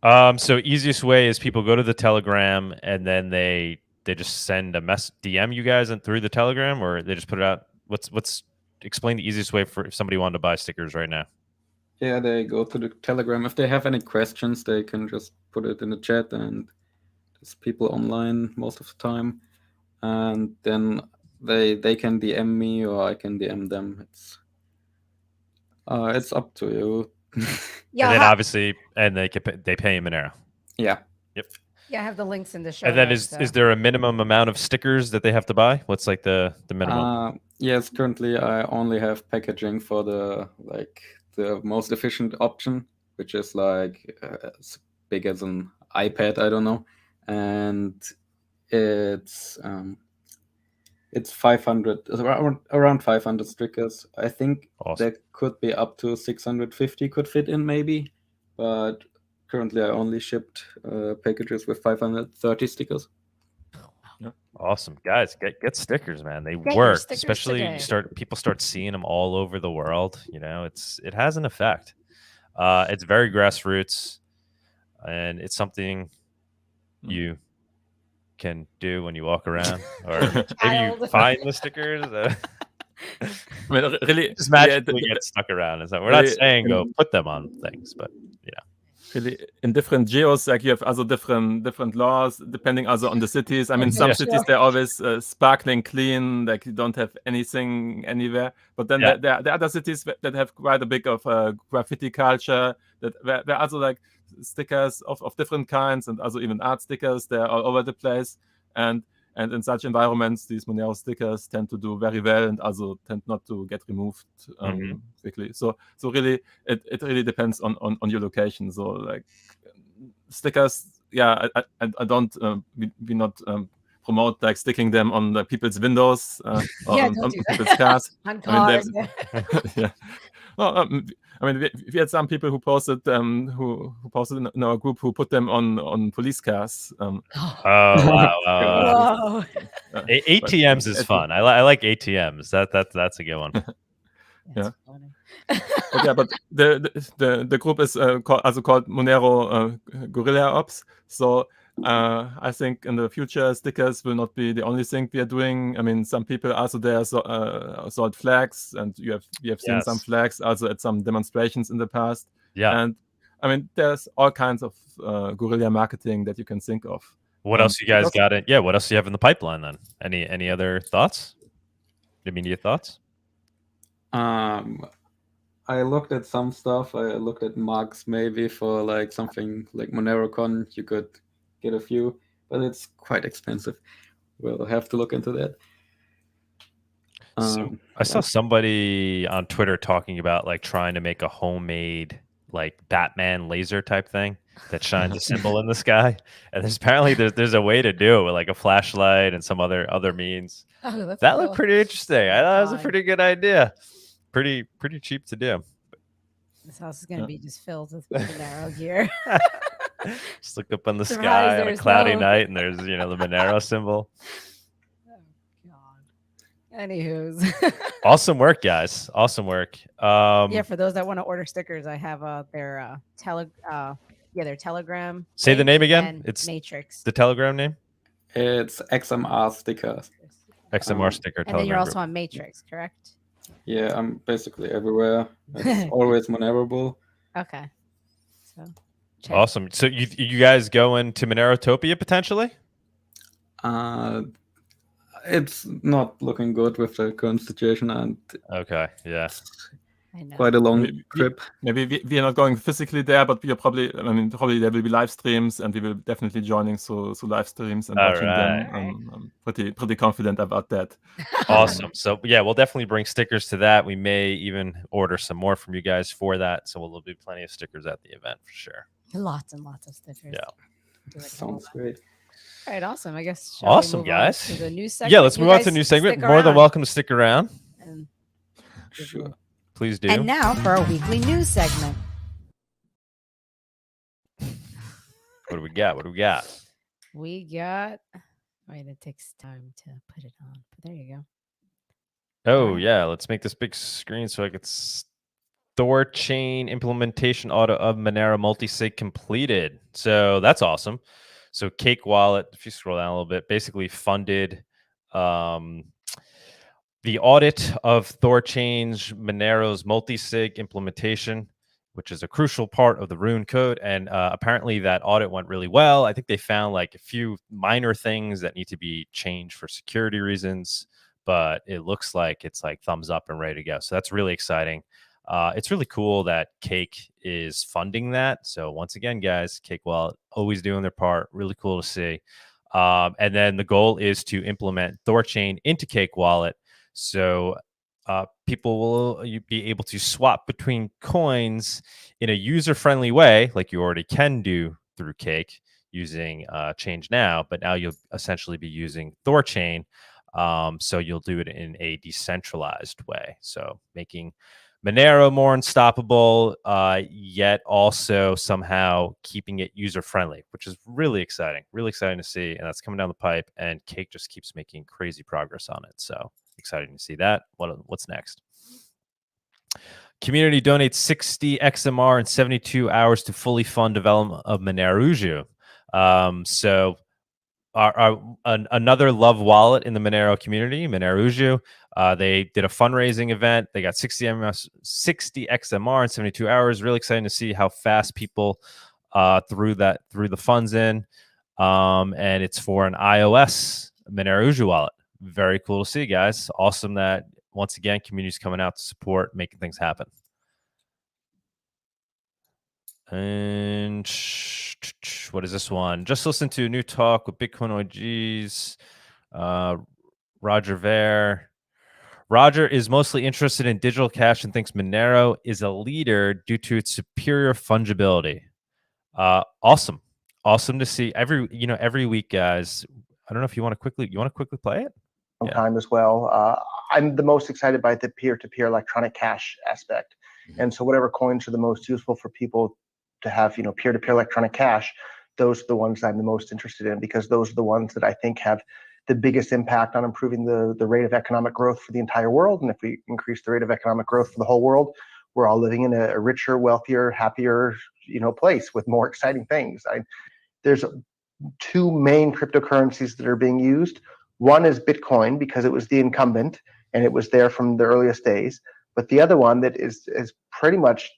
So easiest way is people go to the Telegram, and then they just send a DM you guys and through the Telegram, or they just put it out. What's explain the easiest way for if somebody wanted to buy stickers right now? Yeah, they go to the Telegram. If they have any questions, they can just put it in the chat, and there's people online most of the time, and then they can DM me or I can DM them. It's up to you. Yeah, and then obviously, and they pay in Monero. Yeah. Yep. Yeah, I have the links in the show. And then is there a minimum amount of stickers that they have to buy? What's like the minimum? Yes, currently I only have packaging for the most efficient option, which is like as big as an iPad, I don't know, and it's 500, around 500 stickers. I think there could be up to 650 could fit in maybe, but currently I only shipped packages with 530 stickers. Awesome, guys, get stickers, man. They work, especially people start seeing them all over the world. You know, it has an effect. It's very grassroots, and it's something you can do when you walk around, or maybe you find the stickers. I mean, really, just magically get stuck around. So we're not saying go put them on things, but really in different geos, like you have also different laws depending also on the cities. I mean, some cities they're always sparkling clean, like you don't have anything anywhere. But then there are other cities that have quite a big of graffiti culture, that where also like stickers of different kinds, and also even art stickers. They're all over the place, and in such environments, these Monero stickers tend to do very well, and also tend not to get removed quickly. So really, it really depends on your location. So like stickers, I don't we not promote like sticking them on the people's windows or on people's cars. On cars. Yeah. Well, I mean, we had some people who posted who posted in our group who put them on police cars. Oh wow! Whoa. ATMs is fun. I like ATMs. That's a good one. That's funny. But yeah, but the group is called Monero Guerilla Ops. So I think in the future stickers will not be the only thing we are doing. I mean, some people also there sold flags, and we have seen some flags also at some demonstrations in the past. Yeah. And I mean, there's all kinds of guerrilla marketing that you can think of. What else you guys got in? Yeah, what else do you have in the pipeline then? Any other thoughts? Immediate thoughts? I looked at some stuff. I looked at mugs maybe for like something like MoneroCon. You could get a few, but it's quite expensive. We'll have to look into that. So I saw somebody on Twitter talking about like trying to make a homemade like Batman laser type thing that shines a symbol in the sky. And there's a way to do it with like a flashlight and some other means. Oh, that looked pretty interesting. I thought it was a pretty good idea. Pretty cheap to do. This house is going to be just filled with Monero gear. Just look up in the sky on a cloudy night, and there's the Monero symbol. Oh God. Anywho's. Awesome work, guys. Awesome work. Yeah, for those that want to order stickers, I have their their Telegram. Say the name again. It's Matrix. The Telegram name. It's XMR stickers. XMR sticker. And then you're also on Matrix, correct? Yeah, I'm basically everywhere. It's always Monerable. Okay. So. Check. Awesome. So you guys going to Monerotopia potentially? It's not looking good with the current situation, and okay, yeah, I know. Quite a long trip. Maybe we are not going physically there, but we are probably. I mean, probably there will be live streams, and we will definitely joining so live streams and watching them. I'm pretty confident about that. Awesome. So yeah, we'll definitely bring stickers to that. We may even order some more from you guys for that. So there'll be plenty of stickers at the event for sure. Lots and lots of stickers. Yeah. Sounds great. All right, awesome. I guess. Awesome, guys. To the news segment? Yeah, let's move on to the news segment. More than welcome to stick around. Sure. Please do. And now for our weekly news segment. What do we got? We got. Wait, it takes time to put it on. But there you go. Oh, yeah. Let's make this big screen so I could. ThorChain implementation audit of Monero multisig completed. So that's awesome. So Cake Wallet, if you scroll down a little bit, basically funded the audit of ThorChain's Monero's multisig implementation, which is a crucial part of the Rune code. And apparently that audit went really well. I think they found like a few minor things that need to be changed for security reasons, but it looks like it's like thumbs up and ready to go. So that's really exciting. It's really cool that Cake is funding that. So once again, guys, Cake Wallet always doing their part. Really cool to see. And then the goal is to implement ThorChain into Cake Wallet. So people will be able to swap between coins in a user-friendly way, like you already can do through Cake using Change Now. But now you'll essentially be using ThorChain. So you'll do it in a decentralized way. So making Monero more unstoppable, yet also somehow keeping it user-friendly, which is really exciting to see. And that's coming down the pipe, and Cake just keeps making crazy progress on it. So exciting to see that. What's next? Community donates 60 XMR in 72 hours to fully fund development of Moneruju. So another love wallet in the Monero community, Moneruju. They did a fundraising event. They got 60 XMR in 72 hours. Really exciting to see how fast people threw the funds in. And it's for an iOS Moneruju wallet. Very cool to see, guys. Awesome that once again community's coming out to support, making things happen. And what is this one? Just listen to a new talk with Bitcoin OGs. Roger Ver. Roger is mostly interested in digital cash and thinks Monero is a leader due to its superior fungibility. Awesome to see every week, guys. I don't know if you want to quickly play it. Time as well. I'm the most excited by the peer-to-peer electronic cash aspect. And so whatever coins are the most useful for people to have, peer-to-peer electronic cash, those are the ones I'm the most interested in, because those are the ones that I think have the biggest impact on improving the rate of economic growth for the entire world. And if we increase the rate of economic growth for the whole world, we're all living in a richer, wealthier, happier, place with more exciting things. There's two main cryptocurrencies that are being used. One is Bitcoin, because it was the incumbent and it was there from the earliest days. But the other one that is pretty much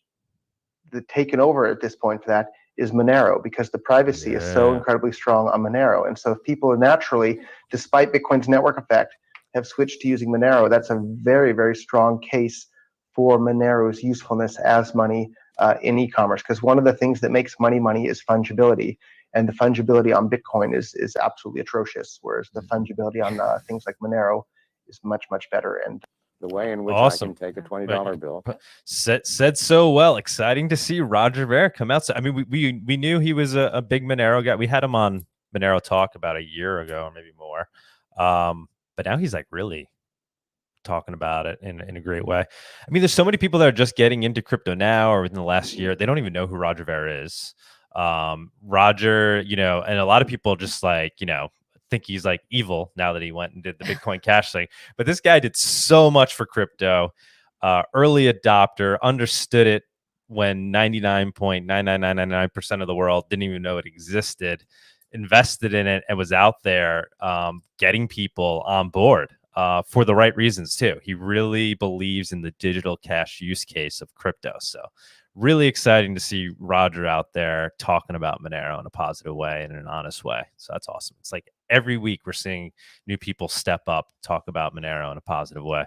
taken over at this point for that is Monero, because the privacy is so incredibly strong on Monero. And so if people are naturally, despite Bitcoin's network effect, have switched to using Monero, that's a very, very strong case for Monero's usefulness as money in e-commerce. Because one of the things that makes money is fungibility. And the fungibility on Bitcoin is absolutely atrocious, whereas the fungibility on things like Monero is much, much better. And the way in which awesome. I can take a $20 bill. Said so well. Exciting to see Roger Ver come out. So, I mean, we knew he was a big Monero guy. We had him on Monero Talk about a year ago, or maybe more. But now he's like really talking about it in a great way. I mean, there's so many people that are just getting into crypto now or within the last year. They don't even know who Roger Ver is. Roger, and a lot of people just think he's like evil now that he went and did the Bitcoin Cash thing. But this guy did so much for crypto, early adopter, understood it when 99.99999% of the world didn't even know it existed, invested in it, and was out there getting people on board for the right reasons too. He really believes in the digital cash use case of crypto. So really exciting to see Roger out there talking about Monero in a positive way and in an honest way. So that's awesome. It's like every week we're seeing new people step up, talk about Monero in a positive way.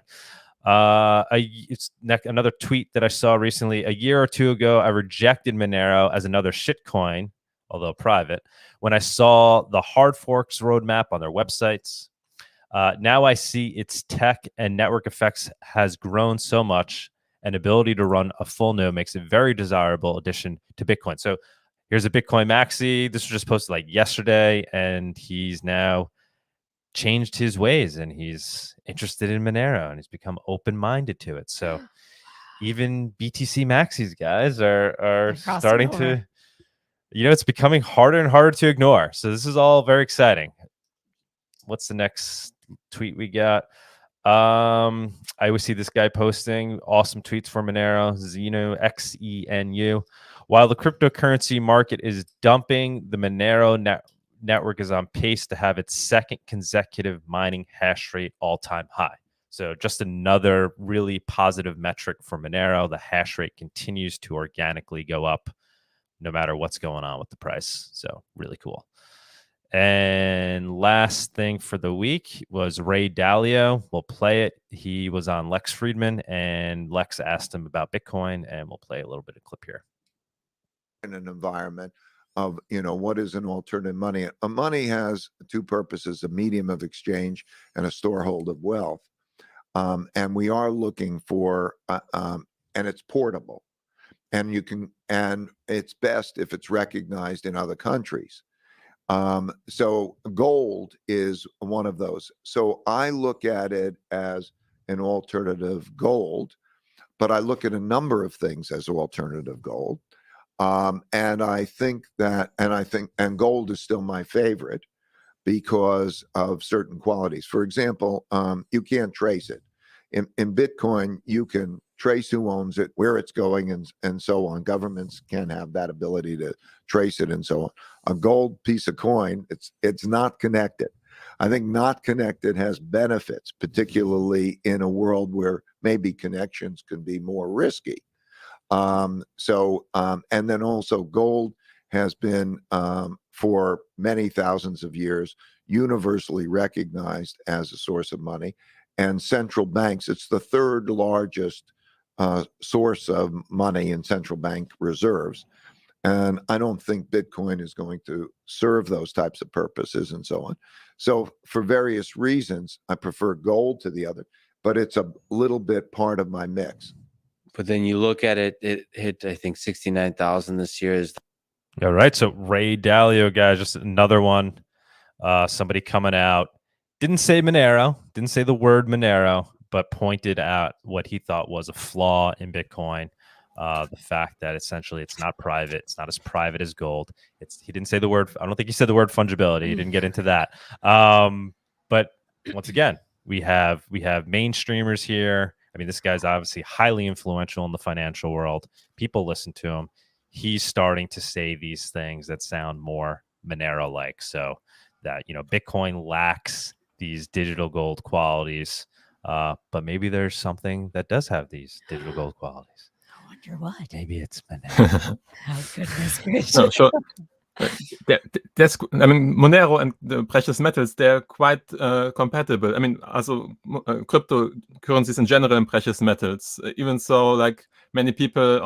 Another tweet that I saw recently. A year or two ago, I rejected Monero as another shitcoin, although private, when I saw the hard forks roadmap on their websites. Now I see its tech and network effects has grown so much, and ability to run a full node makes it a very desirable addition to Bitcoin. So here's a Bitcoin maxi. This was just posted like yesterday, and he's now changed his ways and he's interested in Monero and he's become open-minded to it. So even BTC maxis guys are starting to, it's becoming harder and harder to ignore. So this is all very exciting. What's the next tweet we got? I always see this guy posting awesome tweets for Monero, Xenu, XENU. While the cryptocurrency market is dumping, the Monero network is on pace to have its second consecutive mining hash rate all-time high. So just another really positive metric for Monero. The hash rate continues to organically go up no matter what's going on with the price. So really cool. And last thing for the week was Ray Dalio. We'll play it. He was on Lex Friedman, and Lex asked him about Bitcoin, and we'll play a little bit of clip here. In an environment of, what is an alternative money? A money has two purposes: a medium of exchange and a storehold of wealth. And we are looking for, and it's portable, and and it's best if it's recognized in other countries. So gold is one of those. So I look at it as an alternative gold, but I look at a number of things as alternative gold. And gold is still my favorite because of certain qualities. For example, you can't trace it. In Bitcoin, you can trace who owns it, where it's going, and so on. Governments can have that ability to trace it and so on. A gold piece of coin, it's not connected. I think not connected has benefits, particularly in a world where maybe connections can be more risky. And then also gold has been, for many thousands of years, universally recognized as a source of money. And central banks, it's the third largest source of money in central bank reserves. And I don't think Bitcoin is going to serve those types of purposes and so on. So for various reasons, I prefer gold to the other, but it's a little bit part of my mix. But then you look at it, it hit, I think, 69,000 this year. All right. So Ray Dalio, guys, just another one. Somebody coming out. Didn't say Monero, didn't say the word Monero, but pointed out what he thought was a flaw in Bitcoin. The fact that essentially it's not private, it's not as private as gold. He didn't say the word. I don't think he said the word fungibility. He didn't get into that. But once again, we have mainstreamers here. I mean, this guy's obviously highly influential in the financial world. People listen to him. He's starting to say these things that sound more Monero-like. So that, Bitcoin lacks these digital gold qualities, but maybe there's something that does have these digital gold qualities. I wonder what. Maybe it's Monero. Oh, goodness gracious. No, sure. Monero and the precious metals, they're quite compatible. I mean, also cryptocurrencies in general and precious metals. Even so, like many people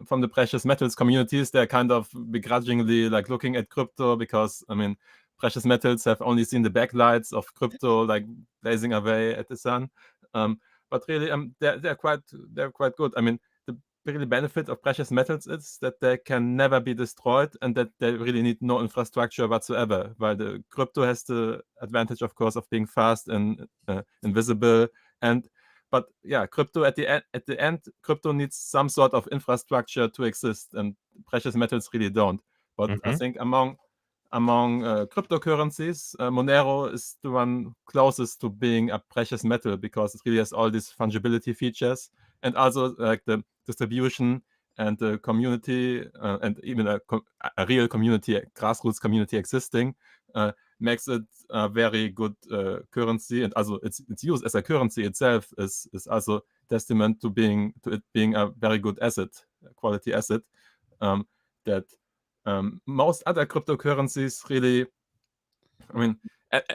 from the precious metals communities, they're kind of begrudgingly like looking at crypto because, precious metals have only seen the backlights of crypto like blazing away at the sun. But really, they're quite good. I mean, really benefit of precious metals is that they can never be destroyed and that they really need no infrastructure whatsoever, while the crypto has the advantage, of course, of being fast and invisible. But yeah, crypto at the end, crypto needs some sort of infrastructure to exist, and precious metals really don't. But I think among cryptocurrencies, Monero is the one closest to being a precious metal because it really has all these fungibility features, and also like the distribution and the community and even a real community, a grassroots community existing makes it a very good currency, and also its use as a currency itself is also testament to it being a very good asset, a quality asset that most other cryptocurrencies really,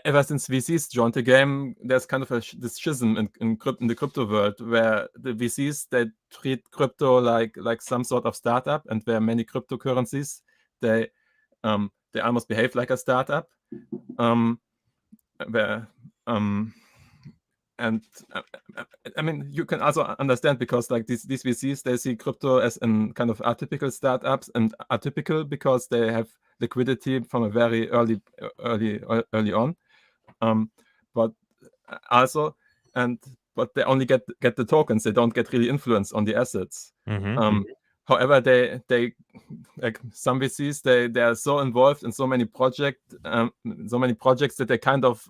ever since VCs joined the game, there's kind of this schism in the crypto world where the VCs, they treat crypto like some sort of startup, and where many cryptocurrencies they almost behave like a startup. You can also understand because like these VCs, they see crypto as an kind of atypical startups, and atypical because they have liquidity from a very early on, but they only get the tokens. They don't get really influence on the assets. However, they like some VCs, they are so involved in so many projects that they kind of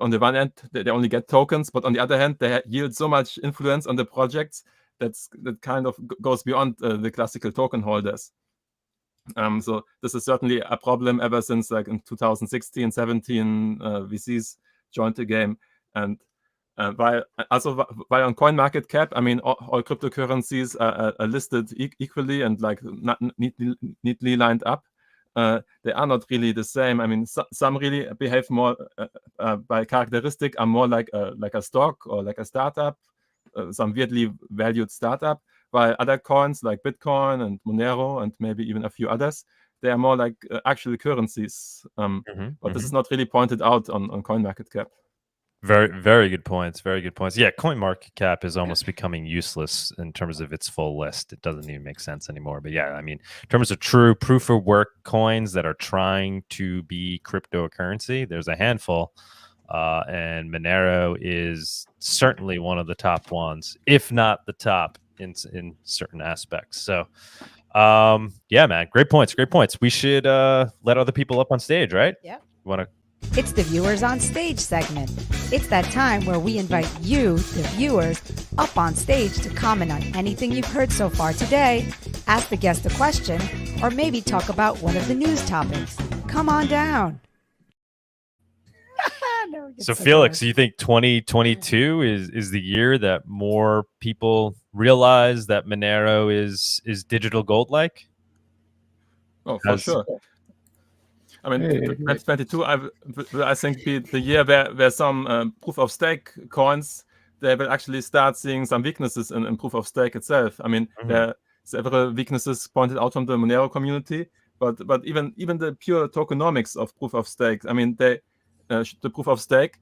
on the one hand they only get tokens, but on the other hand they yield so much influence on the projects that kind of goes beyond the classical token holders. So this is certainly a problem ever since like in 2016, 17 VCs joined the game, and while on CoinMarketCap, all cryptocurrencies are listed equally and like not neatly lined up. They are not really the same. Some really behave more by characteristic are more like a stock or like a startup, some weirdly valued startup, while other coins like Bitcoin and Monero and maybe even a few others, they are more like actual currencies. But this is not really pointed out on CoinMarketCap. Very, very good points. Very good points. Yeah, CoinMarketCap is almost becoming useless in terms of its full list. It doesn't even make sense anymore. But yeah, in terms of true proof of work coins that are trying to be cryptocurrency, there's a handful. And Monero is certainly one of the top ones, if not the top in certain aspects. So, yeah, man, great points. Great points. We should let other people up on stage, right? Yeah. You want to? It's the Viewers on Stage segment. It's that time where we invite you, the viewers, up on stage to comment on anything you've heard so far today, ask the guest a question, or maybe talk about one of the news topics. Come on down. So Felix, you think 2022 is the year that more people realize that Monero is digital gold like? Oh, for sure. 2022, I think, be the year where some proof of stake coins, they will actually start seeing some weaknesses in proof of stake itself. There are several weaknesses pointed out from the Monero community, but even the pure tokenomics of proof of stake, the proof of stake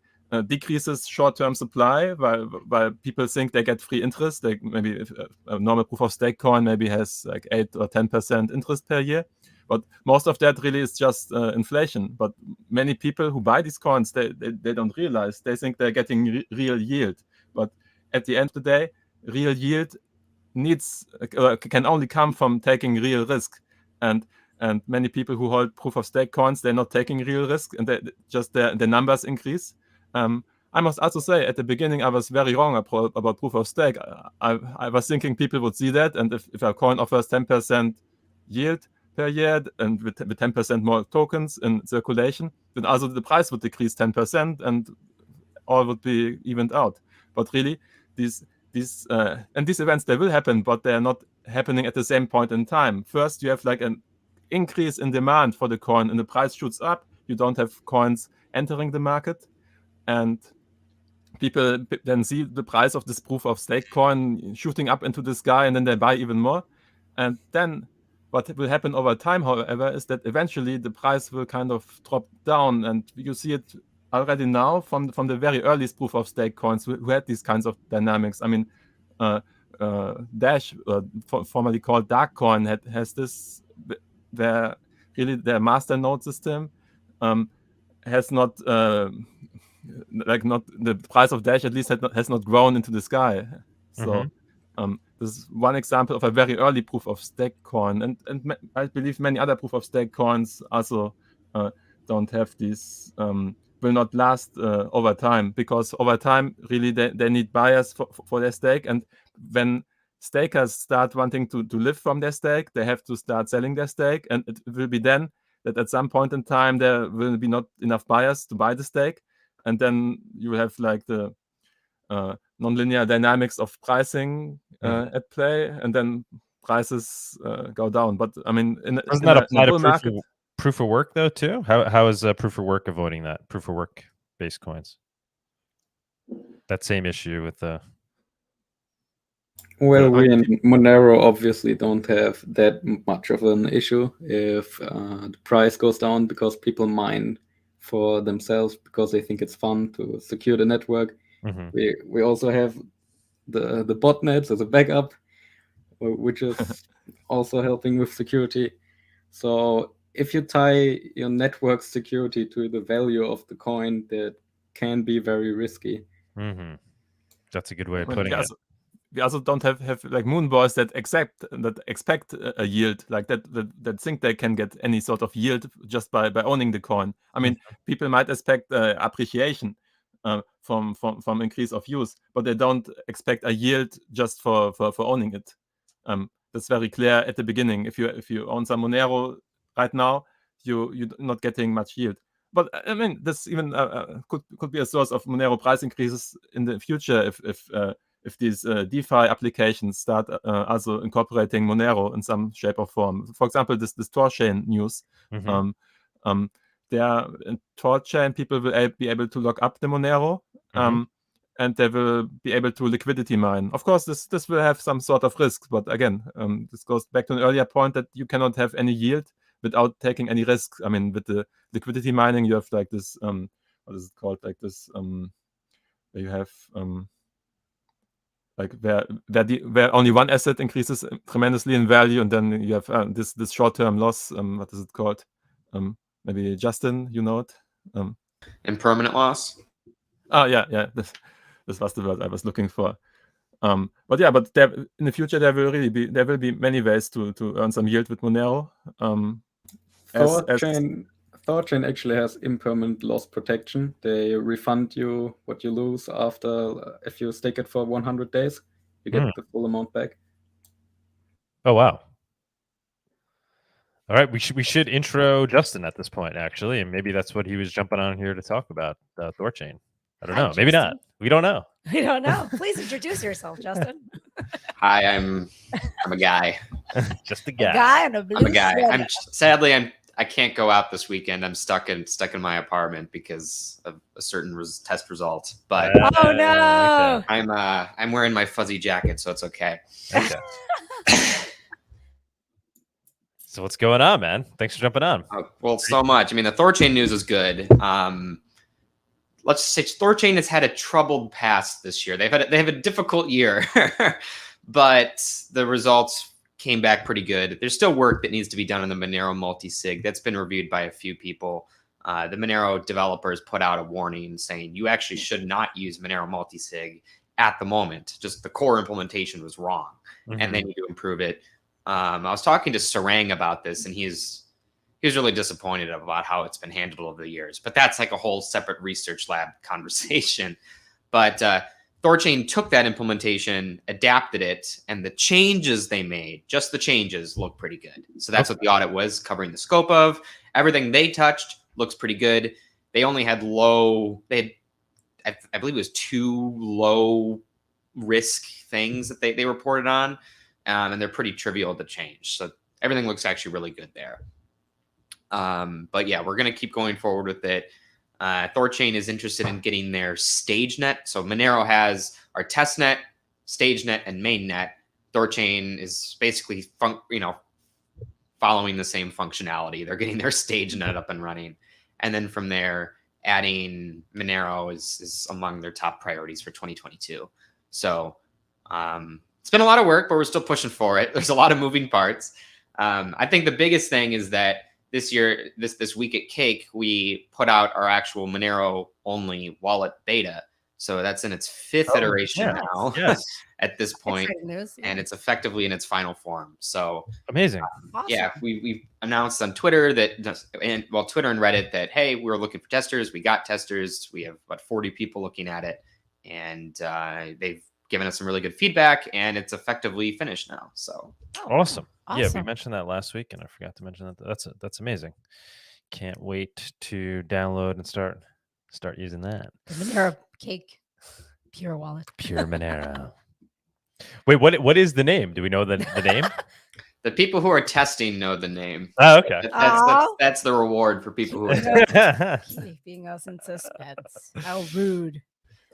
decreases short-term supply, while people think they get free interest. Maybe a normal proof of stake coin maybe has like 8 or 10% interest per year. But most of that really is just inflation. But many people who buy these coins, they don't realize. They think they're getting real yield. But at the end of the day, real yield can only come from taking real risk, and many people who hold proof of stake coins, they're not taking real risk, and just the numbers increase. I must also say, at the beginning, I was very wrong about proof of stake. I was thinking people would see that, and if a coin offers 10% yield per year, and with 10% more tokens in circulation, then also the price would decrease 10%, and all would be evened out. But really, these events, they will happen, but they are not happening at the same point in time. First, you have like an increase in demand for the coin, and the price shoots up. You don't have coins entering the market, and people then see the price of this proof of stake coin shooting up into the sky, and then they buy even more. And then what will happen over time, however, is that eventually the price will kind of drop down, and you see it already now from the very earliest proof of stake coins who had these kinds of dynamics. I mean, Dash, formerly called Darkcoin, has this. Their master node system has not the price of Dash at least has not grown into the sky. So this is one example of a very early proof of stake coin, and I believe many other proof of stake coins also don't have these. Will not last over time, because over time really they need buyers for their stake, and when stakers start wanting to live from their stake, they have to start selling their stake, and it will be then that at some point in time there will be not enough buyers to buy the stake, and then you have like the nonlinear dynamics of pricing at play, and then prices go down. But I mean, doesn't that apply to proof of work though too? How is proof of work avoiding that? Proof of work based coins, that same issue with the. Well, we in Monero obviously don't have that much of an issue if the price goes down, because people mine for themselves because they think it's fun to secure the network. We also have the botnets as a backup, which is also helping with security. So if you tie your network security to the value of the coin, that can be very risky. That's a good way of putting it. We also don't have like moonboys that expect a yield, like that think they can get any sort of yield just by owning the coin. I mean, people might expect appreciation from increase of use, but they don't expect a yield just for owning it. That's very clear at the beginning. If you own some Monero right now, you're not getting much yield. But I mean, this even could be a source of Monero price increases in the future if these DeFi applications start also incorporating Monero in some shape or form. For example, this ThorChain news. There in ThorChain, people will be able to lock up the Monero, and they will be able to liquidity mine. Of course, this will have some sort of risk, but again, this goes back to an earlier point that you cannot have any yield without taking any risk. I mean, with the liquidity mining, you have like this, what is it called? Like this, where you have like where only one asset increases tremendously in value, and then you have this short-term loss. What is it called? Maybe Justin, you know it. Impermanent loss. Oh yeah. This was the word I was looking for. But there, in the future there will be many ways to earn some yield with Monero. ThorChain actually has impermanent loss protection. They refund you what you lose after if you stake it for 100 days. You get the full amount back. Oh wow! All right, we should intro Justin at this point, actually, and maybe that's what he was jumping on here to talk about, ThorChain. I don't know. Maybe not. We don't know. We don't know. Please introduce yourself, Justin. Hi, I'm a guy. Just a guy. A guy in a blue I'm a guy. sweater. Sadly I can't go out this weekend. I'm stuck in my apartment because of a certain test result. But oh no! Okay. I'm wearing my fuzzy jacket, so it's okay. Okay. So what's going on, man? Thanks for jumping on. Well, so much. I mean, the ThorChain news is good. Let's say ThorChain has had a troubled past this year. They have a difficult year, but the results came back pretty good. There's still work that needs to be done on the Monero multi-sig. That's been reviewed by a few people. The Monero developers put out a warning saying you actually should not use Monero multi-sig at the moment. Just the core implementation was wrong, and they need to improve it. I was talking to Sarang about this, and he's really disappointed about how it's been handled over the years. But that's like a whole separate research lab conversation. But ThorChain took that implementation, adapted it, and the changes they made, just the changes, look pretty good. So that's what the audit was covering the scope of. Everything they touched looks pretty good. They only had I believe it was 2 low risk things that they reported on, and they're pretty trivial to change. So everything looks actually really good there. But yeah, we're going to keep going forward with it. ThorChain is interested in getting their StageNet. So Monero has our testnet, StageNet, and mainnet. ThorChain is basically following the same functionality. They're getting their StageNet up and running, and then from there, adding Monero is among their top priorities for 2022. So it's been a lot of work, but we're still pushing for it. There's a lot of moving parts. I think the biggest thing is that this year, this week at Cake, we put out our actual Monero only wallet beta. So that's in its 5th iteration now at this point, and it's effectively in its final form. So amazing. Awesome. Yeah, we announced on Twitter Twitter and Reddit that, hey, we're looking for testers. We got testers. We have about 40 people looking at it, and they've given us some really good feedback, and it's effectively finished now. So awesome. Yeah, we mentioned that last week, and I forgot to mention that. That's amazing. Can't wait to download and start using that. The Monero Cake Pure Wallet. Pure Monero. Wait, what is the name? Do we know the name? The people who are testing know the name. Oh, okay. That's the reward for people who are testing. Keeping us in suspense. How rude.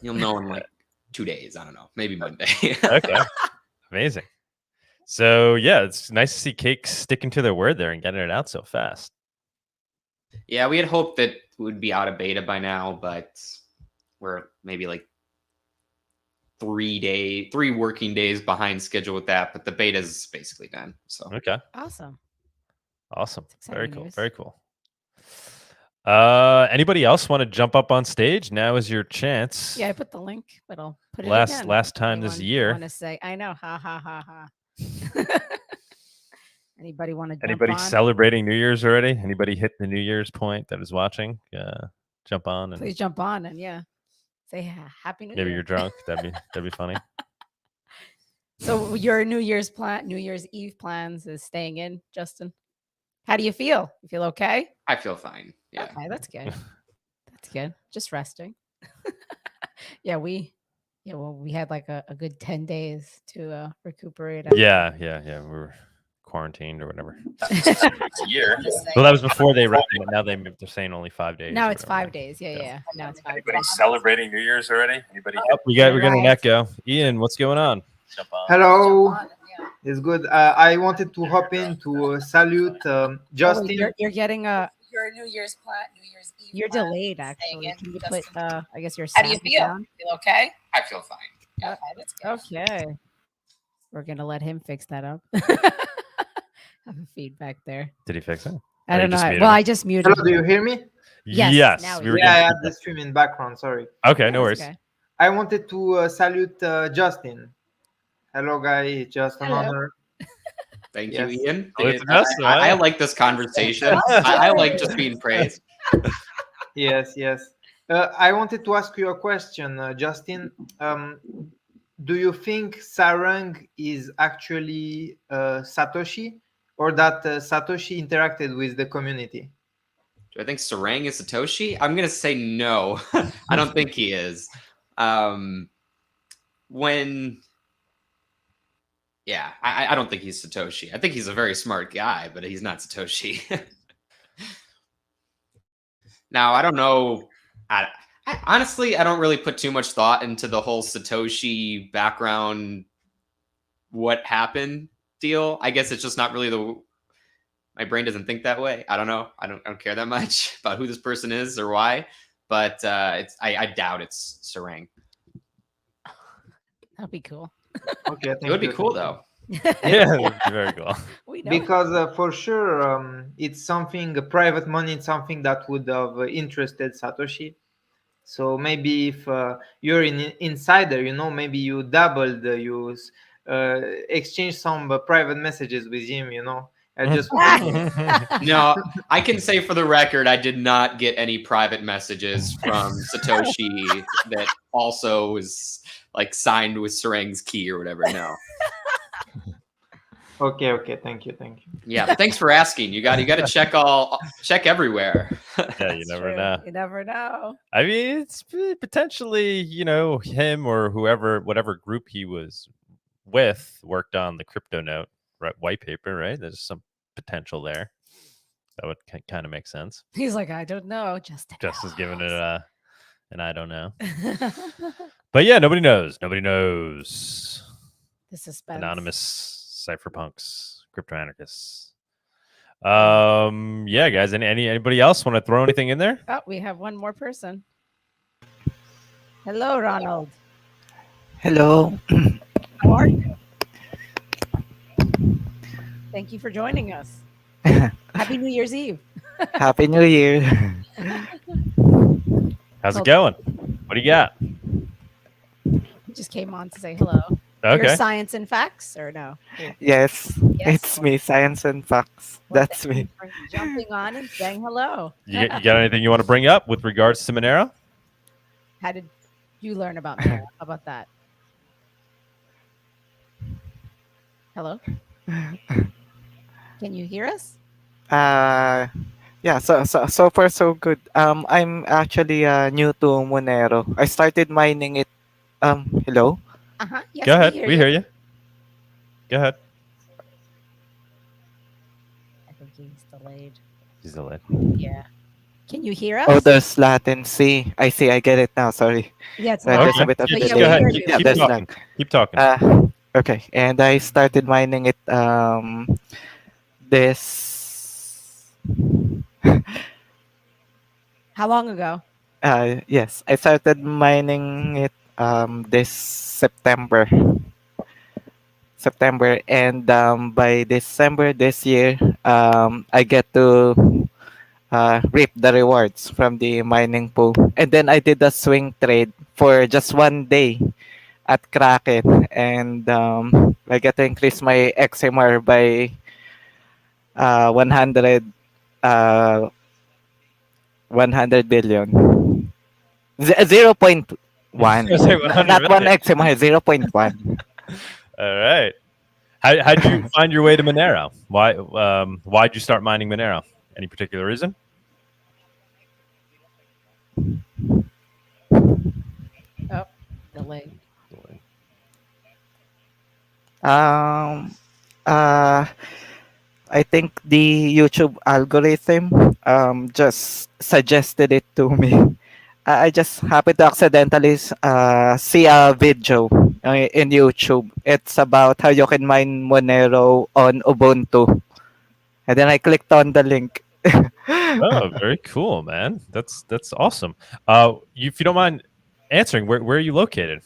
You'll know in like 2 days. I don't know. Maybe Monday. Okay. Amazing. So yeah, it's nice to see Cake sticking to their word there and getting it out so fast. Yeah, we had hoped that it would be out of beta by now, but we're maybe like 3 working days behind schedule with that. But the beta is basically done. So okay, awesome. Very cool. Very cool. Anybody else want to jump up on stage? Now is your chance. Yeah, I put the link, but I'll put it again. Last time this year. Want to say? I know. Ha ha ha ha. Anybody want to? Anybody celebrating New Year's already? Anybody hit the New Year's point that is watching? Jump on and please jump on and say Happy New Year. Maybe you're drunk. That'd be funny. So your New Year's Eve plans is staying in, Justin. How do you feel? You feel okay? I feel fine. Yeah. Okay, that's good. That's good. Just resting. We had like a good 10 days to recuperate. Yeah. We were quarantined or whatever. It's a year. Well, that was before they wrapped it. Now they're saying only 5 days. Now it's 5 days. Yeah. Now it's 5 days. Anybody celebrating New Year's already? Anybody? We're getting an echo. Ian, what's going on? Hello. It's good. I wanted to hop in to salute Justin. You're getting your New Year's Eve. You're delayed, actually. Can you put, I guess, your sound? How do you feel? Down? Feel okay? I feel fine. Yeah, that's good. Okay. We're going to let him fix that up. Have a feedback there. Did he fix it? I don't know. Well, I just muted. Hello, do you hear me? Yes. I had the stream in background. Sorry. Okay, no worries. Okay. I wanted to salute Justin. Hello, guy. Just an honor. Thank you, Ian. I like this conversation. I like just being praised. Yes. I wanted to ask you a question, Justin. Do you think Sarang is actually Satoshi, or that Satoshi interacted with the community? Do I think Sarang is Satoshi? I'm going to say no. I don't think he is. I don't think he's Satoshi. I think he's a very smart guy, but he's not Satoshi. Now, I don't know. Honestly, I don't really put too much thought into the whole Satoshi background, what happened deal. I guess it's just not really my brain doesn't think that way. I don't know. I don't care that much about who this person is or why, but I doubt it's Sarang. That'd be cool. Okay, it would be cool though. Yeah, it would be very cool. Because for sure, it's something private money. It's something that would have interested Satoshi. So maybe if you're an insider, you know, maybe you doubled, you exchange some private messages with him, you know. I just No, I can say for the record, I did not get any private messages from Satoshi that also was like signed with Sereng's key or whatever. No. Okay, thank you. Yeah, but thanks for asking. You got to check everywhere. Yeah, you never know. You never know. I mean, it's potentially, you know, him or whoever, whatever group he was with, worked on the crypto note white paper, right? There's some potential there. That would kind of make sense. He's like, I don't know. Just is giving it an I don't know. But yeah, nobody knows. Nobody knows. The suspense. Anonymous cypherpunks, crypto anarchists. Yeah, guys. Anybody else want to throw anything in there? Oh, we have one more person. Hello, Ronald. Hello. How are you? Thank you for joining us. Happy New Year's Eve. Happy New Year. How's it going? What do you got? You just came on to say hello. Okay. Your science and facts, or no? Yes, it's me, Science and Facts. Well, That's thank you me. for jumping on and saying hello. You got anything you want to bring up with regards to Monero? How did you learn about Monero? How about that? Hello? Can you hear us? Yeah, so far so good. I'm actually new to Monero. I started mining it. Hello? Yes, Go ahead. We hear you. Go ahead. I think he's delayed. He's delayed. Yeah. Can you hear us? Oh, there's latency. I see. I get it now. Sorry. Yeah, it's There's a bit of But delay. yeah, we ahead. hear Keep you. there's talking. lag. Keep talking. Okay, and I started mining it this How long ago? yes, I started mining it this September. And by December this year, I get to reap the rewards from the mining pool. And then I did a swing trade for just 1 day at Kraken, and I get to increase my XMR by 100 billion. 0.1. Say 100 Not 1 billion. XMR, 0.1. All right. How'd you find your way to Monero? Why'd you start mining Monero? Any particular reason? Oh, delay. I think the YouTube algorithm just suggested it to me. I just happened to accidentally see a video in YouTube. It's about how you can mine Monero on Ubuntu. And then I clicked on the link. Oh, very cool, man. That's awesome. If you don't mind answering, where are you located?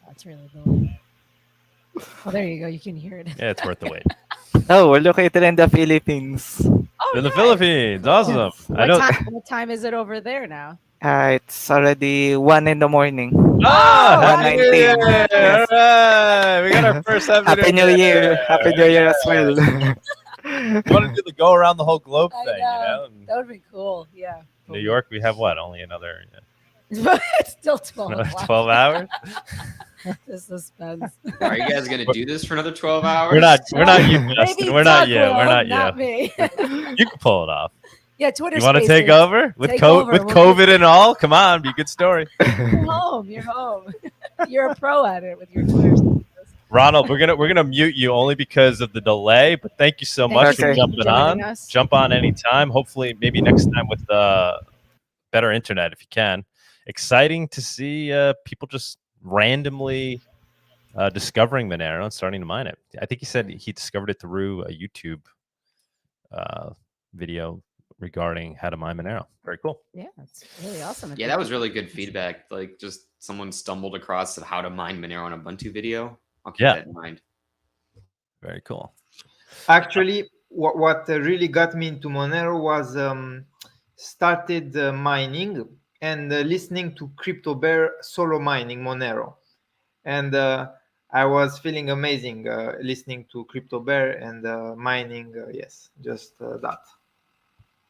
That's really cool. Oh, there you go. You can hear it. Yeah, it's worth the wait. Oh, we're located in the Philippines. Oh, In the nice. Philippines. Awesome. What time is it over there now? It's already 1 in the morning. Ah, Happy New Year. Yes. All right. We got our first Happy New Year. Happy New Year as well. You want to do the go around the whole globe I thing, know. you know? That would be cool. Yeah. New York, we have what? Only another It's still 12 another o'clock. 12 hours? The suspense. Are you guys gonna do this for another 12 hours? We're not you, Maybe Justin. We're not Doug you. will, We're not not you. me. You can pull it off. Yeah, Twitter. You want to Spaces. take over with Take COVID, over. with We'll COVID and all? Come on, be a good story. You're home. You're home. You're a pro at it with your Twitter. Spaces. Ronald, we're gonna mute you only because of the delay, but thank you so Thank much you for for jumping on. joining us. Jump on anytime. Hopefully, maybe next time with better internet if you can. Exciting to see people just randomly discovering Monero and starting to mine it. I think he said he discovered it through a YouTube video regarding how to mine Monero. Very cool. Yeah, it's really awesome. Yeah, that was really good feedback. Like, just someone stumbled across how to mine Monero on Ubuntu video. I'll keep Yeah. that in mind. Very cool. Actually, what really got me into Monero was started mining and listening to Crypto Bear solo mining Monero, and I was feeling amazing listening to Crypto Bear and mining. Yes, just that.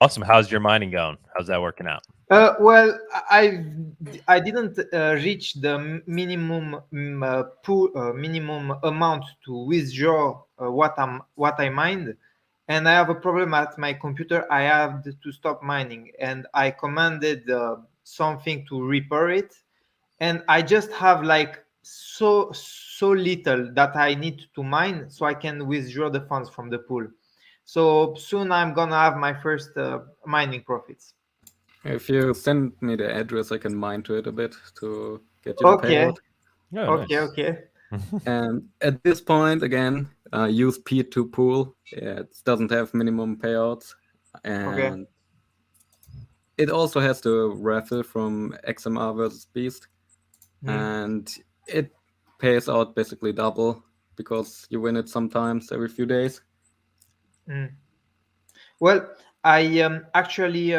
Awesome. How's your mining going? How's that working out? Well, I didn't reach the minimum minimum amount to withdraw what I mined, and I have a problem at my computer. I have to stop mining, and I commanded something to repair it, and I just have like so little that I need to mine so I can withdraw the funds from the pool. So soon I'm gonna have my first mining profits. If you send me the address, I can mine to it a bit to get you the payout. Oh, nice. Okay. And at this point, again, use P2 pool. It doesn't have minimum payouts, and it also has the raffle from XMR versus Beast, and it pays out basically double because you win it sometimes every few days. Well, I actually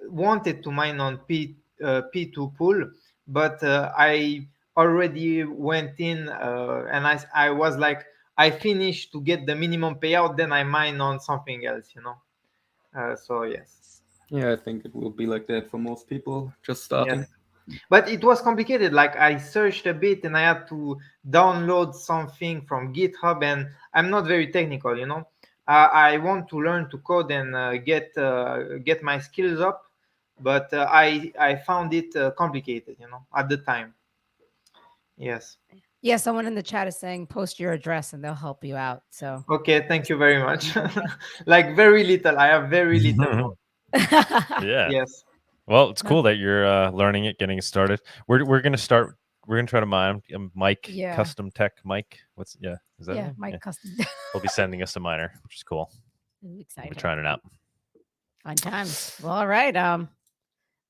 wanted to mine on P2 pool, but I already went in and I was like, I finished to get the minimum payout, then I mine on something else, so yes. Yeah, I think it will be like that for most people just starting. Yes. But it was complicated. Like I searched a bit and I had to download something from GitHub, and I'm not very technical, I want to learn to code and get my skills up, but I found it complicated, at the time. Yes. Yeah, someone in the chat is saying post your address and they'll help you out. So okay, thank you very much. Like very little. I have very little. Yeah. Yes. Well, it's cool that you're learning it, getting it started. We're gonna start. We're gonna try to mine Mike, Custom Tech Mike. Is that Mike Custom. He'll be sending us a miner, which is cool. Exciting. We're trying it out. Fun times. Well, all right.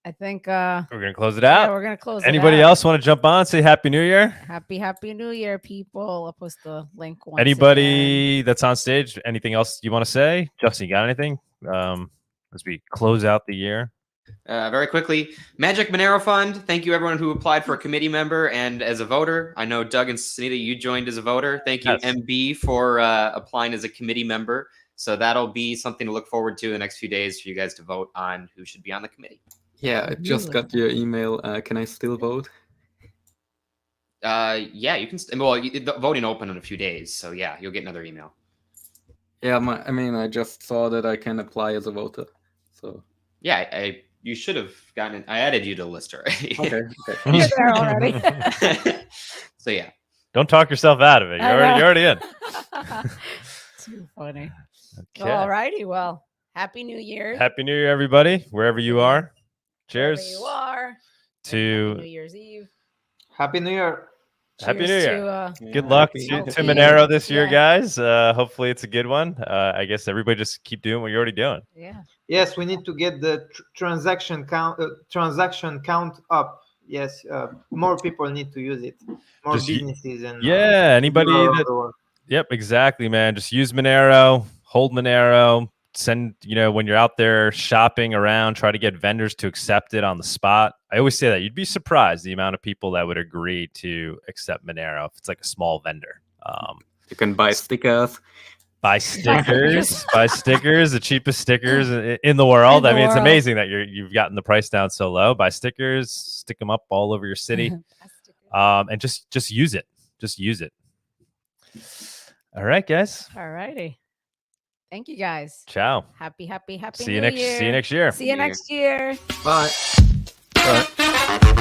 I think we're gonna close it out. Yeah, we're gonna close. Anybody else want to jump on? Say Happy New Year. Happy New Year, people. I'll post the link. Anybody that's on stage? Anything else you want to say? Justin, you got anything? As we close out the year. Very quickly, Magic Monero Fund. Thank you, everyone who applied for a committee member and as a voter. I know Doug and Sunita, you joined as a voter. Thank you, MB, for applying as a committee member. So that'll be something to look forward to in the next few days for you guys to vote on who should be on the committee. Yeah, I just got your email. Can I still vote? Yeah, you can. Well, the voting open in a few days, so yeah, you'll get another email. Yeah, I just saw that I can apply as a voter. So yeah, you should have gotten. I added you to the list already. Okay. You're there already. So yeah, don't talk yourself out of it. You're already in. Too funny. Okay. All righty. Well, Happy New Year. Happy New Year, everybody, wherever you are. Cheers. Wherever you are. To Happy New Year's Eve. Happy New Year. Happy New Year. To, good luck to Monero this year, guys. Hopefully it's a good one. I guess everybody just keep doing what you're already doing. Yeah. Yes, we need to get the transaction count up. Yes, more people need to use it. More businesses and anybody that. Yep, exactly, man. Just use Monero, hold Monero. Send, when you're out there shopping around, try to get vendors to accept it on the spot. I always say that you'd be surprised the amount of people that would agree to accept Monero if it's like a small vendor. You can buy stickers. Buy stickers, the cheapest stickers in the world. I mean, it's amazing that you've gotten the price down so low. Buy stickers, stick them up all over your city, and just use it. Just use it. All right, guys. All righty. Thank you, guys. Ciao. Happy See you next year. See you next year. Bye. Bye.